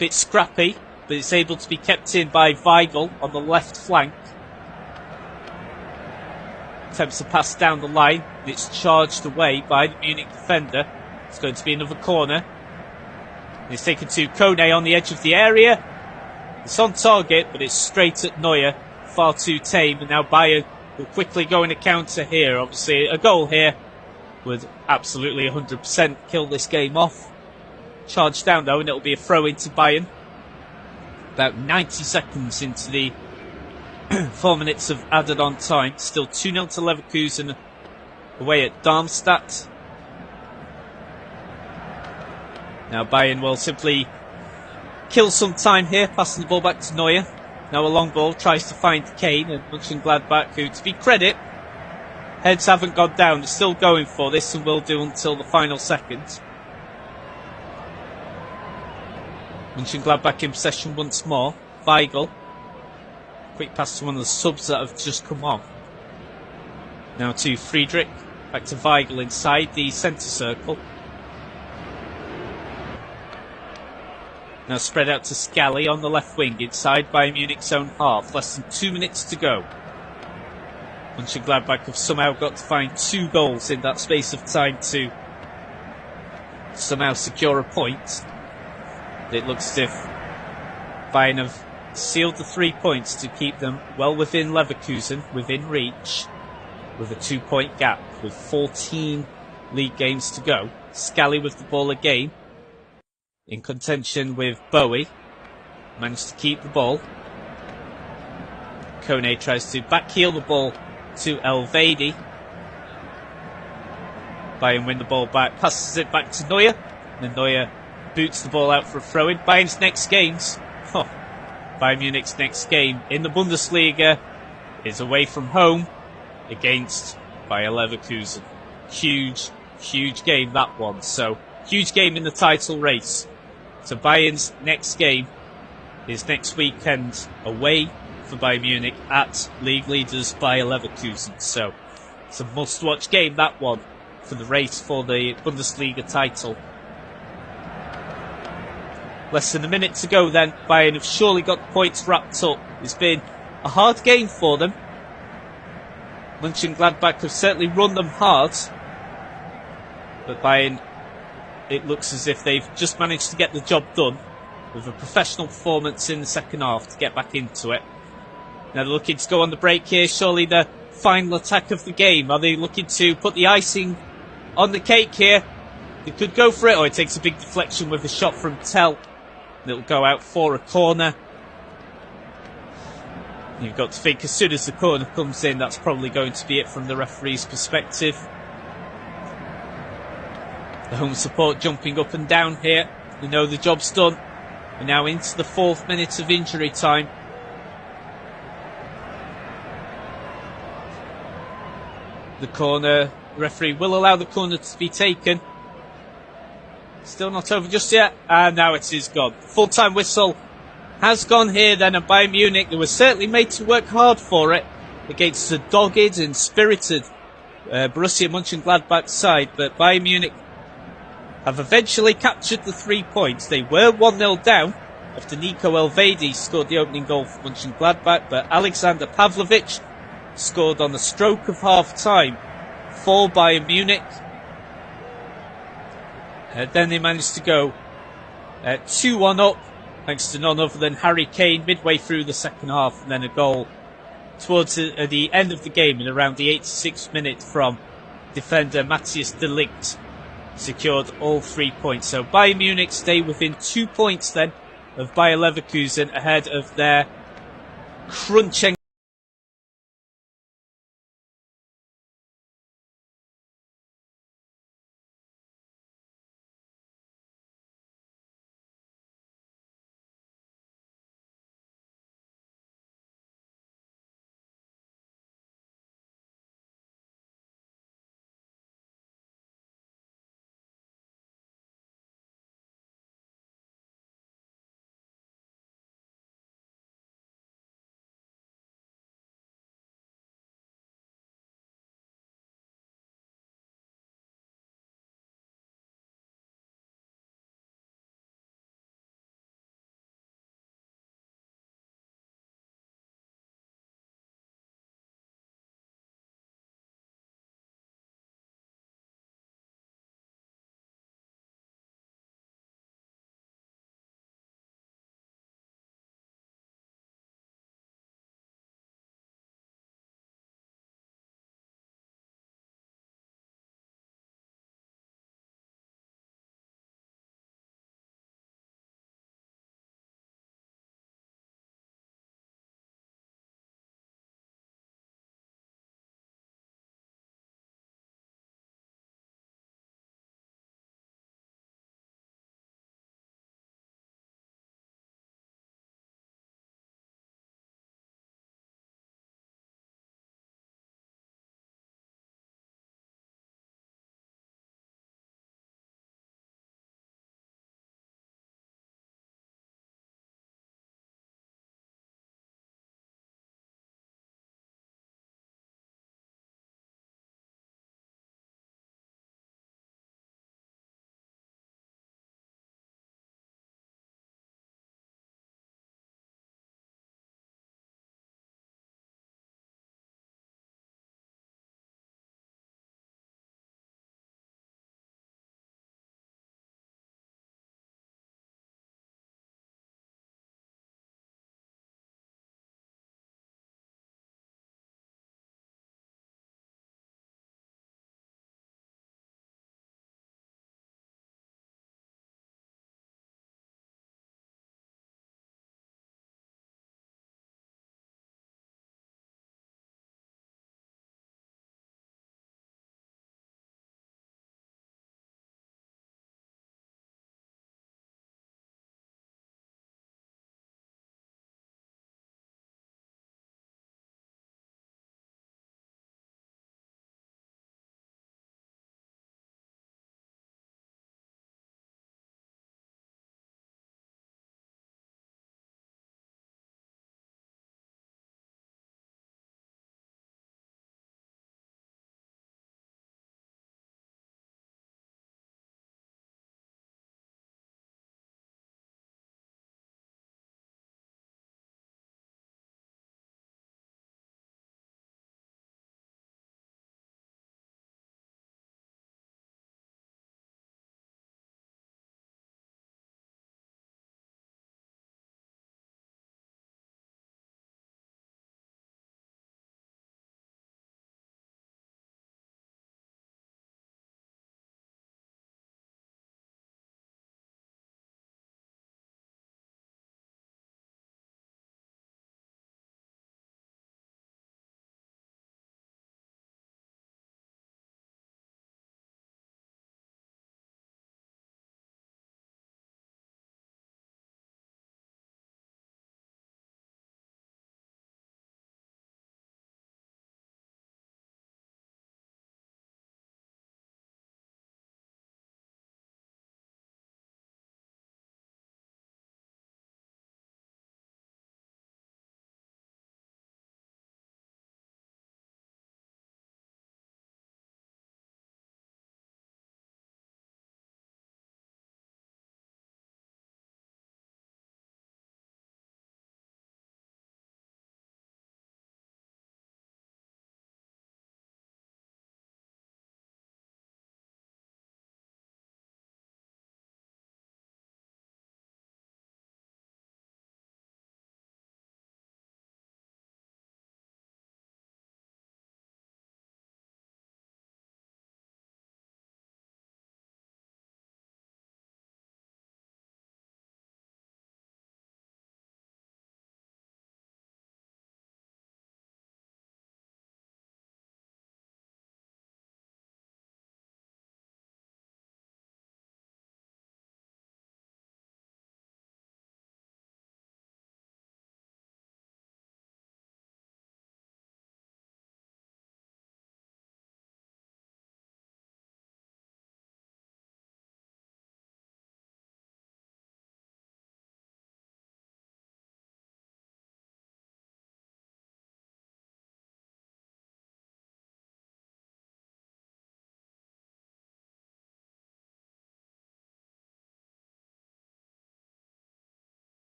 Bit scrappy, but it's able to be kept in by Weigl on the left flank. Attempts to pass down the line, and it's charged away by the Munich defender. It's going to be another corner. And it's taken to Kone on the edge of the area. It's on target, but it's straight at Neuer. Far too tame, and now Bayern will quickly go in a counter here. Obviously, a goal here would absolutely 100% kill this game off. Charged down though, and it'll be a throw into Bayern. About 90 seconds into the 4 minutes of added on time. Still 2-0 to Leverkusen away at Darmstadt. Now Bayern will simply kill some time here, passing the ball back to Neuer. Now a long ball, tries to find Kane, and Mönchengladbach, who, to be credit, heads haven't gone down. They're still going for this and will do until the final seconds. Mönchengladbach in possession once more. Weigl. Quick pass to one of the subs that have just come on. Now to Friedrich. Back to Weigl inside the centre circle. Now spread out to Scally on the left wing inside Bayern Munich's own half. Less than 2 minutes to go. Mönchengladbach have somehow got to find 2 goals in that space of time to somehow secure a point. It looks as if Bayern have sealed the 3 points to keep them well within Leverkusen, within reach, with a 2-point gap, with 14 league games to go. Scally with the ball again, in contention with Bowie. Managed to keep the ball. Kone tries to backheel the ball to Elvedi. Bayern win the ball back, passes it back to Neuer. And Neuer boots the ball out for a throw-in. Bayern's next games, Bayern Munich's next game in the Bundesliga is away from home against Bayer Leverkusen. Huge game, that one. So, huge game in the title race. So Bayern's next game is next weekend away for Bayern Munich at league leaders Bayer Leverkusen. So, it's a must-watch game, that one, for the race for the Bundesliga title. Less than a minute to go then. Bayern have surely got the points wrapped up. It's been a hard game for them. Mönchengladbach have certainly run them hard. But Bayern, it looks as if they've just managed to get the job done with a professional performance in the second half to get back into it. Now they're looking to go on the break here. Surely the final attack of the game. Are they looking to put the icing on the cake here? They could go for it. Oh, it takes a big deflection with a shot from Tell. It'll go out for a corner. You've got to think, as soon as the corner comes in, that's probably going to be it from the referee's perspective. The home support jumping up and down here. They know the job's done. We're now into the 4th minute of injury time. The corner, the referee will allow the corner to be taken. Still not over just yet, and now it is gone. Full-time whistle has gone here then, and Bayern Munich, they were certainly made to work hard for it against a dogged and spirited Borussia Mönchengladbach side, but Bayern Munich have eventually captured the 3 points. They were 1-0 down after Nico Elvedi scored the opening goal for Mönchengladbach, but Alexander Pavlovic scored on the stroke of half-time for Bayern Munich. Then they managed to go 2-1 up, thanks to none other than Harry Kane midway through the second half, and then a goal towards the end of the game in around the 86th minute from defender Matthias de Ligt. Secured all 3 points. So Bayern Munich stay within 2 points then of Bayer Leverkusen ahead of their crunching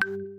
you.